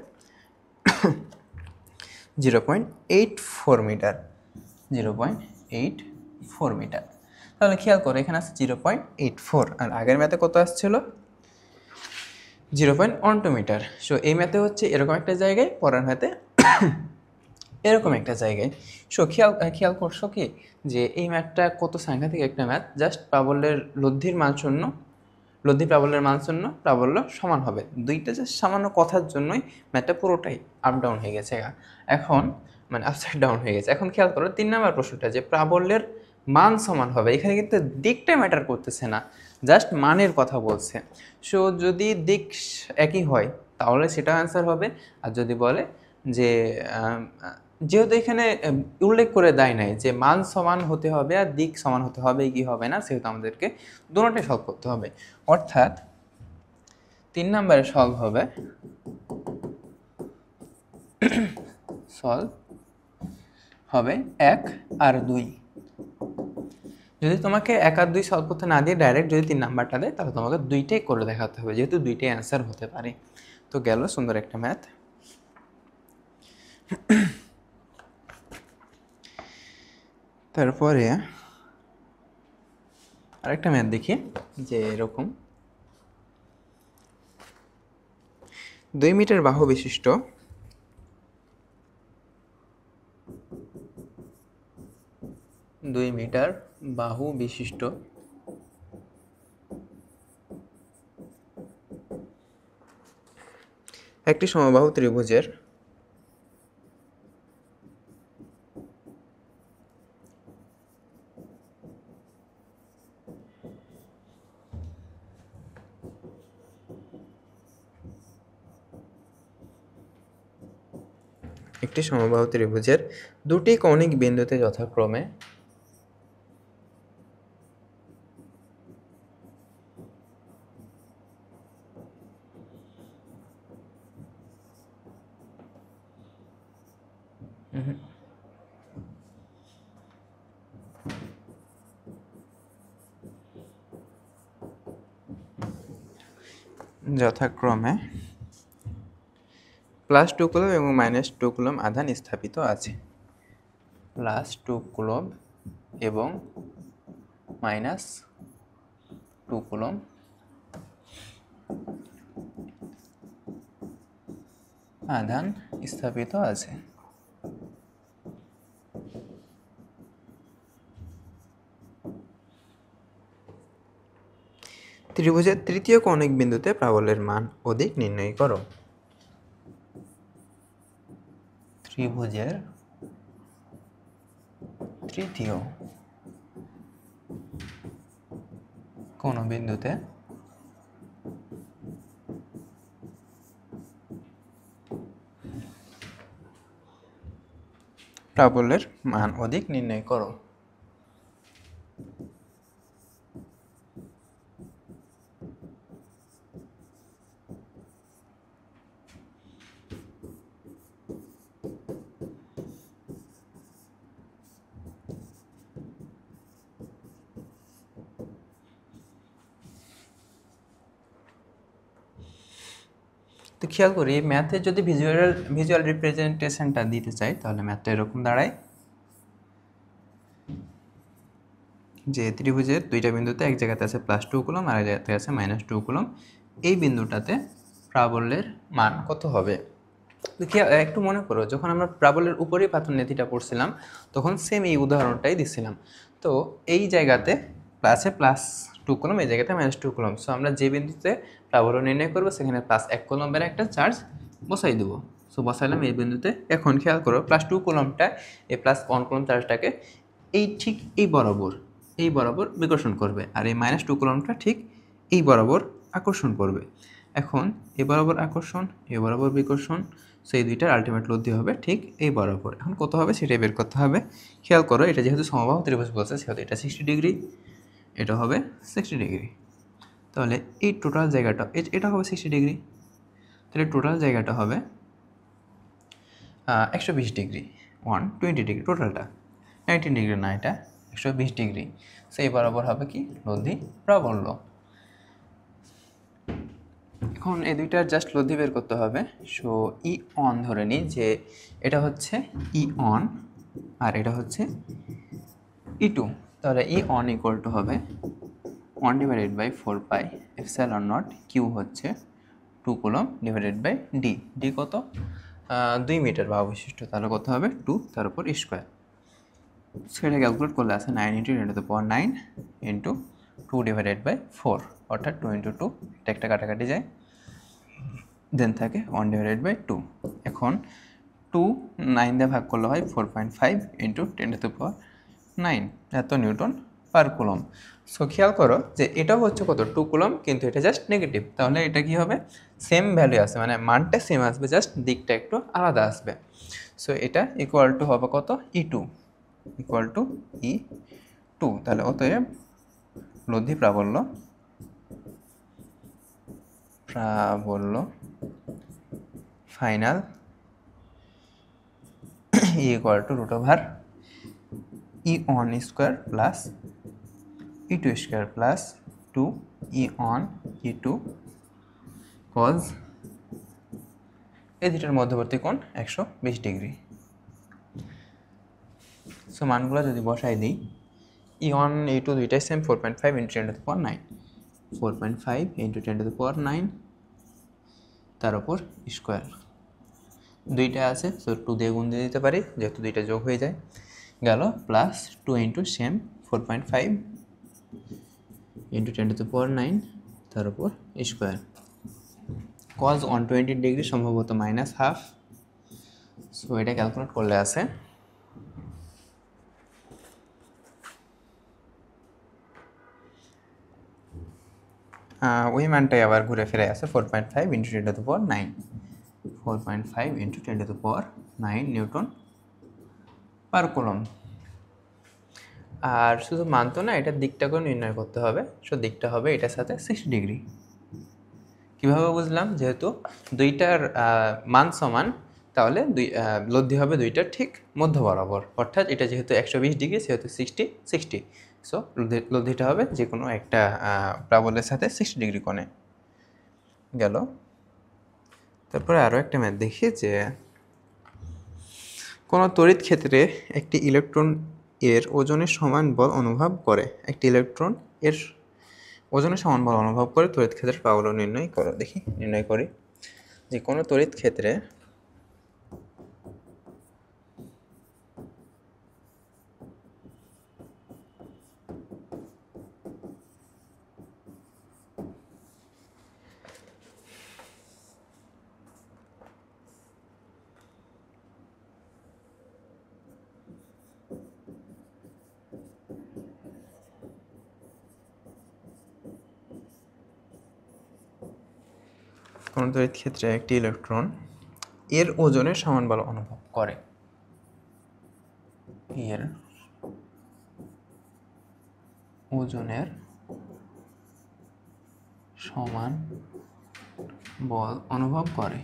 0.84 মিটার, 0.84 মিটার। তাহলে খেয়াল করো এখানে আছে 0.84, আর আগের ম্যাথে কত আসছিল 0.12 মিটার। সো এই ম্যাথে হচ্ছে এরকম একটা জায়গায়, পরের ম্যাথে এরকম একটা জায়গায়। সো খেয়াল করছো কি যে এই ম্যাথটা কত সাংঘাতিক একটা ম্যাথ। জাস্ট প্রাবল্যের লব্ধির মান শূন্য, লব্ধি প্রাবল্যের মান শূন্য, প্রাবল্য সমান হবে, দুইটা জাস্ট সামান্য কথার জন্যই ম্যাথটা পুরোটাই আপ ডাউন হয়ে গেছে, এখন মানে আপসাইড ডাউন হয়ে গেছে। এখন খেয়াল করো 3 নম্বর প্রশ্নটা যে প্রাবল্যের মান সমান হবে, এখানে কিন্তু দিকটা ম্যাটার করতেছে না, জাস্ট মানের কথা বলছে। সো যদি দিক একই হয় তাহলে সেটা অ্যান্সার হবে। আর যদি বলে যে যেহেতু এখানে উল্লেখ করে দেয় নাই যে মান সমান হতে হবে আর দিক সমান হতে হবে কি হবে না, সেহেতু আমাদেরকে দুটোটাই সলভ করতে হবে। অর্থাৎ 3 নম্বরে সলভ হবে, সলভ হবে 1 আর 2। যদি তোমাকে 1 আর 2 সলভ করতে না দিয়ে ডাইরেক্ট যদি 3 নাম্বারটা দেয় তাহলে তোমাকে দুইটাই করে দেখাতে হবে, যেহেতু দুইটাই অ্যান্সার হতে পারে। তো গেল সুন্দর একটা ম্যাথ। তারপরে আরেকটা ম্যাথ দেখি যে এরকম 2 মিটার বাহু বিশিষ্ট একটি সমবাহু ত্রিভুজের দুটি কৌণিক বিন্দুতে যথাক্রমে +2 কুলম্ব এবং -2 কুলম্ব আধান স্থাপিত আছে। +2 কুলম্ব এবং -2 কুলম্ব আধান স্থাপিত আছে। ত্রিভুজের তৃতীয় কৌণিক বিন্দুতে প্রাবল্যের মান ও দিক নির্ণয় করো। ত্রিভুজের তৃতীয় কোন বিন্দুতে প্রাবল্যের মান ও দিক নির্ণয় করো। তো খেয়াল করি ম্যাথে যদি ভিজুয়াল রিপ্রেজেন্টেশনটা দিতে চাই তাহলে ম্যাথটা এরকম দাঁড়ায় যে ত্রিভুজের দুইটা বিন্দুতে এক জায়গাতে আছে +2 কুলম আর এক জায়গাতে আছে -2 কুলম, এই বিন্দুটাতে প্রাবল্যের মান কত হবে। একটু মনে করো যখন আমরা প্রাবল্যের উপরেই পাথরনীতিটা পড়ছিলাম তখন সেম এই উদাহরণটাই দিচ্ছিলাম। তো এই জায়গাতে আছে +2 কুলম, এই জায়গাতে -2 কুলম। সো আমরা যে বিন্দুতে প্রাবল্য নির্ণয় করবো সেখানে +1 কুলমের একটা চার্জ বসাই দেবো। সো বসাইলাম এই বিন্দুতে। এখন খেয়াল করো +2 কুলমটা এই +1 কুলম চার্জটাকে ঠিক এই বরাবর বিকর্ষণ করবে, আর এই -2 কুলমটা ঠিক এই বরাবর আকর্ষণ করবে। এখন এ বরাবর আকর্ষণ, এ বরাবর বিকর্ষণ, সো এই দুইটার আলটিমেট লব্ধি হবে ঠিক এই বরাবর। এখন কত হবে সেটাই বের করতে হবে। খেয়াল করো এটা যেহেতু সমবাহু ত্রিভুজ বলছে সেহেতু এটা 60 ডিগ্রি, এটা হবে 60 ডিগ্রি। তাহলে এই টোটাল জায়গাটা এটা হবে 60 ডিগ্রি, তাহলে টোটাল জায়গাটা হবে 120 ডিগ্রি, 120 ডিগ্রি টোটালটা, 19 ডিগ্রি না, এটা 120 ডিগ্রি। সেই বরাবর হবে কি লব্ধি প্রাবল্য। এখন এই দুইটার জাস্ট লব্ধি বের করতে হবে। সো ই অন ধরে নিই যে এটা হচ্ছে ই অন আর এটা হচ্ছে ই টু। তাহলে ই অন ইকুয়াল টু হবে 1/4 পাই এপসাইলন নট কিউ হচ্ছে 2 coulomb divided by D. D কত? 2 মিটার বা অবশিষ্ট, তাহলে কত হবে 2 তার উপর স্কোয়ার। সেটা ক্যালকুলেট করলে আছে 9 × 10⁹ ইন্টু 2 ডিভাইডেড বাই 4, অর্থাৎ 2 × 2, এটা একটা কাটাকাটি যায়, দেন থাকে 1/2। এখন 2 9 দিয়ে ভাগ করলে হয় 4.5 × 10⁹ এত নিউটন পার কুলম। সো খেয়াল করো যে এটাও হচ্ছে কত 2 কুলম, কিন্তু এটা জাস্ট নেগেটিভ, তাহলে এটা কি হবে সেম ভ্যালু আসবে, মানে মানটা সেম আসবে, জাস্ট দিকটা একটু আলাদা আসবে। সো এটা ইকুয়াল টু হবে কত E2 ইকুয়াল টু E2। তাহলে অতএব লব্ধি প্রাবল্য final equal to √E1 square plus E2 square plus 2 E1 E2 cos এই দুটার মধ্যবর্তী কোণ 120 ডিগ্রি। সো মানগুলো যদি বসাই দিই, E1 E2 দুইটাই সেম 4.5 × 10⁹, 4.5 × 10⁹ তার উপর স্কোয়ার, দুইটা আছে সো 2 দিয়ে গুণ দিয়ে দিতে পারি যেহেতু দুইটা যোগ হয়ে যায়, গেল প্লাস 2 × সেম 4.5 × 10⁹ তার উপর স্কোয়ার। কজ 120 ডিগ্রি সম্ভবত -1/2। সো এটা ক্যালকুলেট করলে আছে ওই মানটাই আবার ঘুরে ফিরে আছে 4.5 × 10⁹, 4.5 × 10⁹ নিউটন পার কুলম। আর শুধু মান তো না, এটার দিকটাকেও নির্ণয় করতে হবে। সো দিকটা হবে এটার সাথে 60 ডিগ্রি। কীভাবে বুঝলাম? যেহেতু দুইটার মান সমান তাহলে লব্ধি হবে দুইটার ঠিক মধ্য বরাবর, অর্থাৎ এটা যেহেতু 120 ডিগ্রি সেহেতু 60। সো লব্ধিটা হবে যে কোনো একটা প্রাবল্যের সাথে 60 ডিগ্রি কোণে গেল। তারপরে আরও একটা ম্যাথ দেখি যে কোনো তড়িৎ ক্ষেত্রে একটি ইলেকট্রন এর ওজনের সমান বল অনুভব করে, একটি ইলেকট্রন এর ওজনের সমান বল অনুভব করে তড়িৎ ক্ষেত্রের প্রাবল্য নির্ণয় করো। দেখি নির্ণয় করি যে কোনো তড়িৎ ক্ষেত্রে কোনো তড়িৎ ক্ষেত্রে একটি ইলেকট্রন এর ওজনের সমান বল অনুভব করে, এর ওজনের সমান বল অনুভব করে,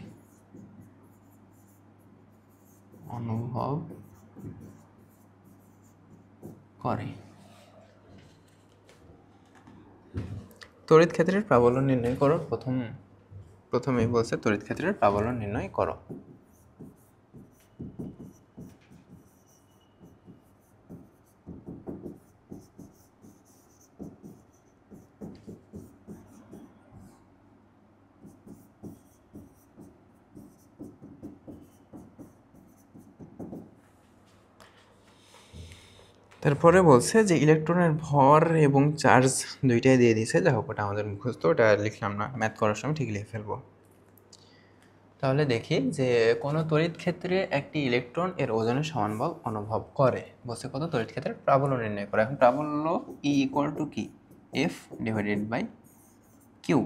তড়িৎ ক্ষেত্রের প্রাবল্য নির্ণয় করো। প্রথম প্রথমেই বলছে তড়িৎ ক্ষেত্রের প্রাবল্য নির্ণয় করো। তারপরে বলছে যে ইলেকট্রনের ভর এবং চার্জ দুইটাই দিয়ে দিয়েছে, যা হোক ওটা আমাদের মুখস্থ, ওটা লিখলাম না, ম্যাথ করার সময় ঠিক লিখে ফেলবো। তাহলে দেখি যে কোনো তড়িৎ ক্ষেত্রে একটি ইলেকট্রন এর ওজনের সমান বল অনুভব করে। বলছে কত তড়িৎ ক্ষেত্রের প্রাবল্য নির্ণয় করে। এখন প্রাবল্য E ইকুয়াল টু কি, F ডিভাইডেড বাই কিউ।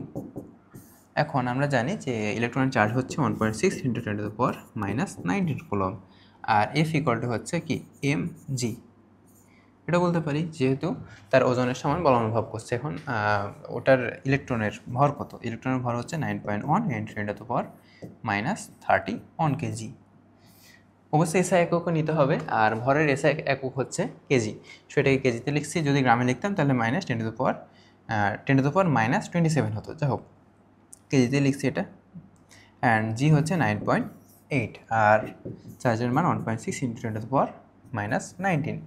এখন আমরা জানি যে ইলেকট্রনের চার্জ হচ্ছে 1.6 × 10⁻⁹ কুলম্ব, আর F ইকুয়াল টু হচ্ছে কি mg। এটা বলতে পারি যেহেতু তার ওজনের সমান বল অনুভব করছে। এখন ওটার ইলেকট্রনের ভর কত, ইলেকট্রনের ভর হচ্ছে 9.1 × 10⁻31 কেজি। অবশ্যই এসআই এককও নিতে হবে, আর ভরের এসআই একক হচ্ছে কেজি, সেটাকে কেজিতে লিখছি। যদি গ্রামে লিখতাম তাহলে -10⁻27 হতো, যা হোক কেজিতে লিখছি এটা। অ্যান্ড জি হচ্ছে 9.8, আর চার্জের মান 1.6 × 10⁻19।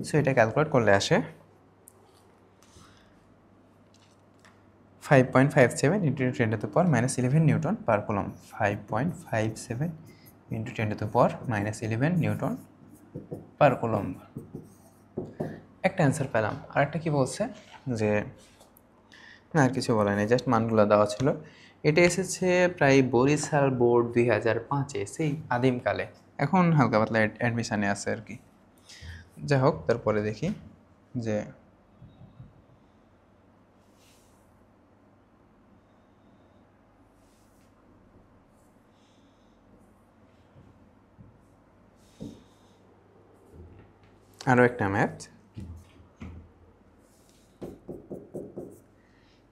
সো এটা ক্যালকুলেট করলে আসে 5.57 × 10⁻11 Newton per coulomb. 5.57 × 10⁻11 Newton per coulomb. একটা অ্যান্সার পেলাম। আরেকটা কি বলছে যে না, আর কিছু বলা নেই, জাস্ট মানগুলো দেওয়া ছিল। এটা এসেছে প্রায় বরিশাল বোর্ড 2005-এ, সেই আদিমকালে। এখন হালকা পাতলা অ্যাডমিশানে আছে আর কি। যাই হোক, তারপরে দেখি যে আরও একটা ম্যাথ।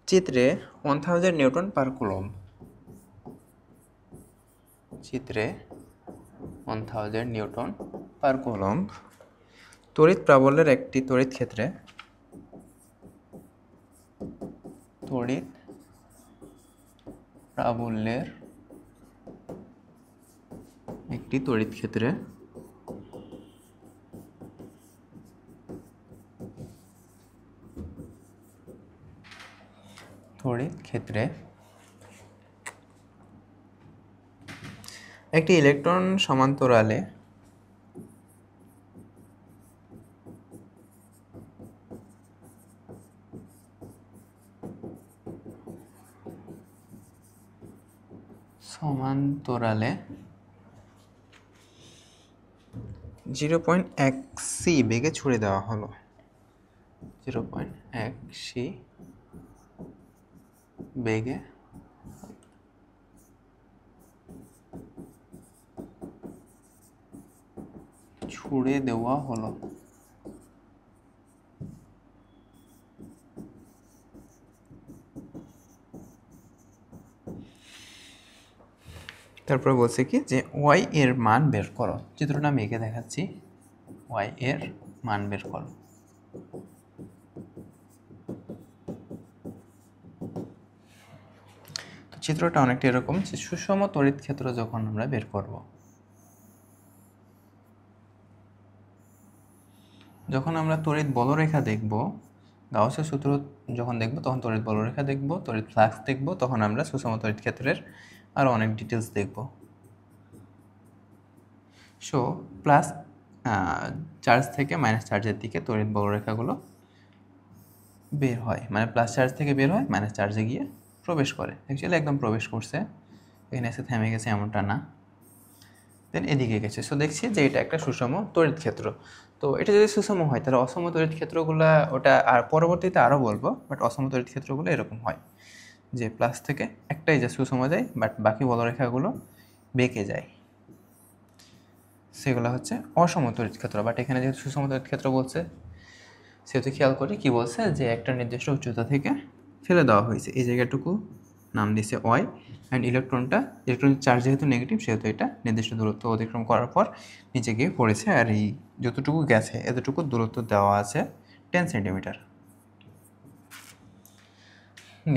চিত্রে 1000 নিউটন পার কুলম্ব, চিত্রে 1000 নিউটন পার কুলম্ব তড়িৎ প্রাবল্যের একটি তড়িৎ ক্ষেত্রে, তড়িৎ প্রাবল্যের একটি তড়িৎ ক্ষেত্রে একটি ইলেকট্রন সমান্তরালে সমান্তরালে 0.1 সি বেগে ছুড়ে দেওয়া হলো। 0.1 সি বেগে ছুড়ে দেওয়া হলো। তারপরে বলছে কি যে ওয়াই এর মান বের করো। চিত্রটা আমি এঁকে দেখাচ্ছি। ওয়াই এর মান বের করো। তো চিত্রটা অনেকটা এরকম যে সুষম তড়িৎ ক্ষেত্র যখন আমরা বের করব, যখন আমরা তড়িৎ বলরেখা দেখব, গাউসের সূত্র যখন দেখব, তখন তড়িৎ বলরেখা দেখব, তড়িৎ ফ্লাক্স দেখব, তখন আমরা সুষম তড়িৎ ক্ষেত্রের আরও অনেক ডিটেলস দেখব। সো প্লাস চার্জ থেকে মাইনাস চার্জের দিকে তড়িৎ বলরেখাগুলো বের হয়, মানে প্লাস চার্জ থেকে বের হয়, মাইনাস চার্জে গিয়ে প্রবেশ করে। অ্যাকচুয়ালি একদম প্রবেশ করছে, এখানে এসে থেমে গেছে এমনটা না, দেন এদিকে গেছে। সো দেখছি যে এটা একটা সুষম তড়িৎ ক্ষেত্র। তো এটা যদি সুষম হয় তাহলে অসম তড়িৎ ক্ষেত্রগুলো, ওটা আর পরবর্তীতে আরও বলবো, বাট অসম তড়িৎ ক্ষেত্রগুলো এরকম হয় যে প্লাস থেকে একটাই যে সুষম যায়, বাট বাকি বলরেখাগুলো বেঁকে যায়, সেগুলো হচ্ছে অসম তড়িৎ ক্ষেত্র। বাট এখানে যেহেতু সুষম তড়িৎ ক্ষেত্র বলছে, সেহেতু খেয়াল করি কি বলছে যে একটা নির্দিষ্ট উচ্চতা থেকে ফেলে দেওয়া হয়েছে, এই জায়গাটুকু নাম দিয়েছে ওয়াই, অ্যান্ড ইলেকট্রন চার্জ যেহেতু নেগেটিভ, সেহেতু এটা নির্দিষ্ট দূরত্ব অতিক্রম করার পর নিচে গিয়ে পড়েছে। আর এই যতটুকু গেছে এতটুকু দূরত্ব দেওয়া আছে 10 সেন্টিমিটার।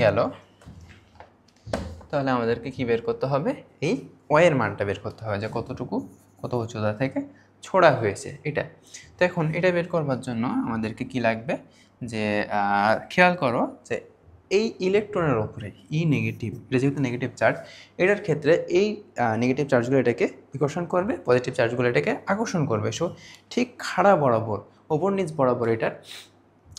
গেল। তাহলে আমাদেরকে কি বের করতে হবে, এই y এর মানটা বের করতে হবে যে কতটুকু কত উচ্চতা থেকে ছোড়া হয়েছে এটা। তো এখন এটা বের করবার জন্য আমাদেরকে কি লাগবে, যে খেয়াল করো যে এই ইলেকট্রনের ওপরে ই নেগেটিভ, এটা যেহেতু নেগেটিভ চার্জ, এটার ক্ষেত্রে এই নেগেটিভ চার্জগুলো এটাকে বিকর্ষণ করবে, পজিটিভ চার্জগুলো এটাকে আকর্ষণ করবে। সো ঠিক খাড়া বরাবর ওপর নিচ বরাবর এটার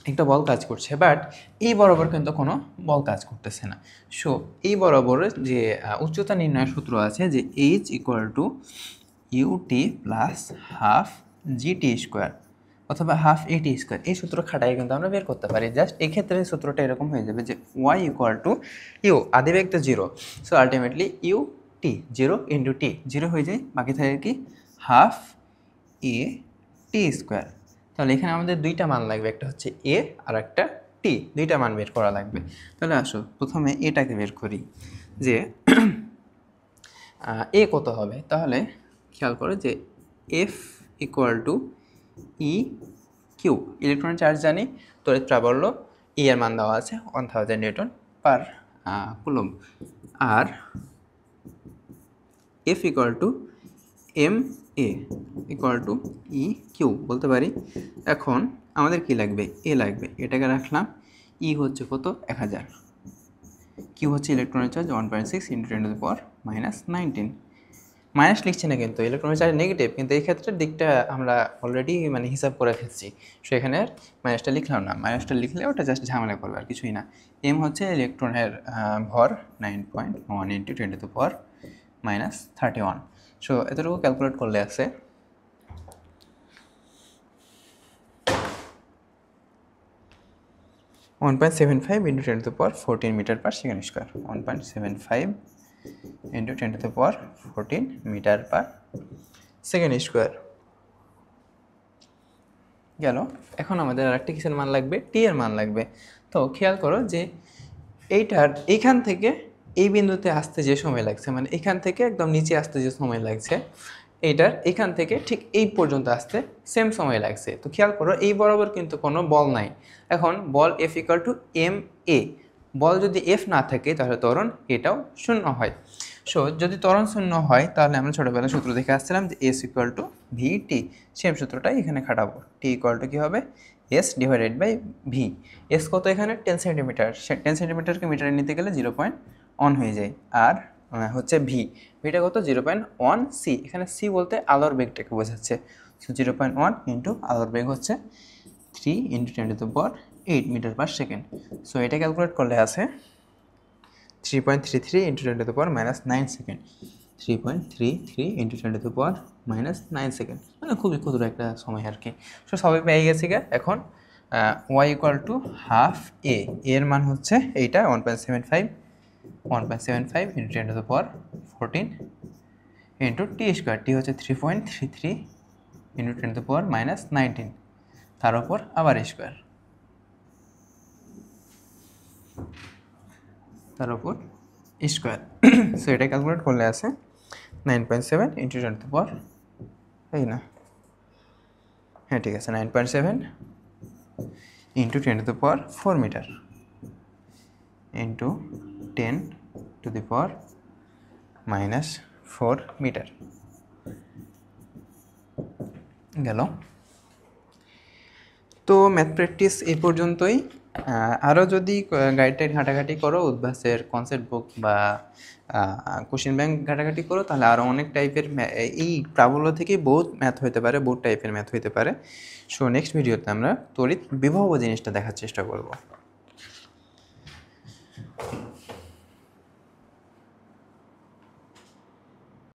একটা বল কাজ করছে, বাট এই বরাবর কিন্তু কোনো বল কাজ করতেছে না। সো এই বরাবর যে উচ্চতা নির্ণয়ের সূত্র আছে যে H equal to U T plus half G T square অথবা হাফ এটি স্কোয়ার, এই সূত্র খাটাই কিন্তু আমরা বের করতে পারি। জাস্ট এই ক্ষেত্রে সূত্রটা এরকম হয়ে যাবে যে ওয়াই ইকুয়াল টু ইউ, আদিবেগ তো zero, so ultimately U T, zero into T, zero হয়ে যায়, বাকি থাকে কি হাফ এ টি স্কোয়ার। তাহলে এখানে আমাদের দুইটা মান লাগবে, একটা হচ্ছে এ আর একটা টি, দুইটা মান বের করা লাগবে। তাহলে আসো প্রথমে এটাকে বের করি যে এ কত হবে। তাহলে খেয়াল করো যে F equal to E Q, ইলেকট্রনের চার্জ জানি, তড়িৎ প্রাবল্য ই এর মান দেওয়া আছে 1000 নিউটন পার কুলম্ব, আর F equal to M A equal to E Q বলতে পারি। এখন আমাদের কি লাগবে, এ লাগবে, এটাকে রাখলাম, ই হচ্ছে কত 1000, কিউ হচ্ছে ইলেকট্রনের চার্জ 1.6 × 10⁻19। মাইনাস লিখছি না কিন্তু, ইলেকট্রনের চার্জ নেগেটিভ, কিন্তু এই ক্ষেত্রে দিকটা আমরা অলরেডি মানে হিসাব করে ফেলছি, সো এখানে মাইনাসটা লিখলাম না, মাইনাসটা লিখলে ওটা জাস্ট ঝামেলা করবে আর কিছুই না। এম হচ্ছে ইলেকট্রনের ভর 9.1 × 10⁻31, সো এতটুকু ক্যালকুলেট করলে আছে 1.75 × 10⁻14 metre per second square, 1.75 × 10⁻14 metre per second square গেল। এখন আমাদের আরেকটা কিসের মান লাগবে, টি এর মান লাগবে। তো খেয়াল করো যে এইটার এইখান থেকে এই বিন্দুতে আসতে যে সময় লাগছে, মানে এখান থেকে একদম নিচে আসতে যে সময় লাগছে, এইটার এখান থেকে ঠিক এই পর্যন্ত আসতে সেম সময় লাগছে। তো খেয়াল করো এই বরাবর কিন্তু কোনো বল নাই। এখন বল এফ ইকুয়াল টু এম এ, বল যদি এফ না থাকে তাহলে ত্বরণ এটাও শূন্য হয়। সো যদি ত্বরণ শূন্য হয় তাহলে আমরা ছোটোবেলায় সূত্র দেখে আসছিলাম যে S equal to V T, same সূত্রটাই এখানে খাটাবো। টি ইকুয়াল টু কী হবে, S divided by V. S কত এখানে 10 সেন্টিমিটার, 10 সেন্টিমিটারকে মিটারে নিতে গেলে 0.1 হয়ে যায়, আর হচ্ছে ভি, ভিটা কত 0.1 সি, এখানে সি বলতে আলোর বেগটাকে বোঝাচ্ছে। সো 0.1 ইন্টু আলোর বেগ হচ্ছে 3 × 10⁸ মিটার পার সেকেন্ড। সো এটা ক্যালকুলেট করলে আছে 3.33 × 10⁻9 সেকেন্ড, 3.33 × 10⁻9 সেকেন্ড, মানে খুবই ক্ষুদ্র একটা সময় আর কি। সো সবাই পেয়ে গেছি গা। এখন ওয়াই ইকুয়াল টু হাফ এ, এর মান হচ্ছে এইটা 1.75 × 10⁻14 ইন্টু টি স্কোয়ার, টি হচ্ছে 3.33 × 10⁻19, তার উপর আবার স্কোয়ার, তার উপর স্কোয়ার। সো এটা ক্যালকুলেট করলে আছে 9.7 × 10⁻, তাই না, হ্যাঁ ঠিক আছে, 9.7 × 10⁻4 মিটার ইন্টু 10⁻⁻4 মিটার গেল। তো ম্যাথ প্র্যাকটিস এই পর্যন্তই। আরও যদি গাইড টাইড ঘাটাঘাটি করো, উদ্ভাসের কনসেপ্ট বুক বা কোশ্চেন ব্যাংক ঘাটাঘাটি করো, তাহলে আরও অনেক টাইপের এই প্রাবল্য থেকেই বহুত ম্যাথ হতে পারে, বহুত টাইপের ম্যাথ হতে পারে। সো নেক্সট ভিডিওতে আমরা তড়িৎ বিভব জিনিসটা দেখার চেষ্টা করব।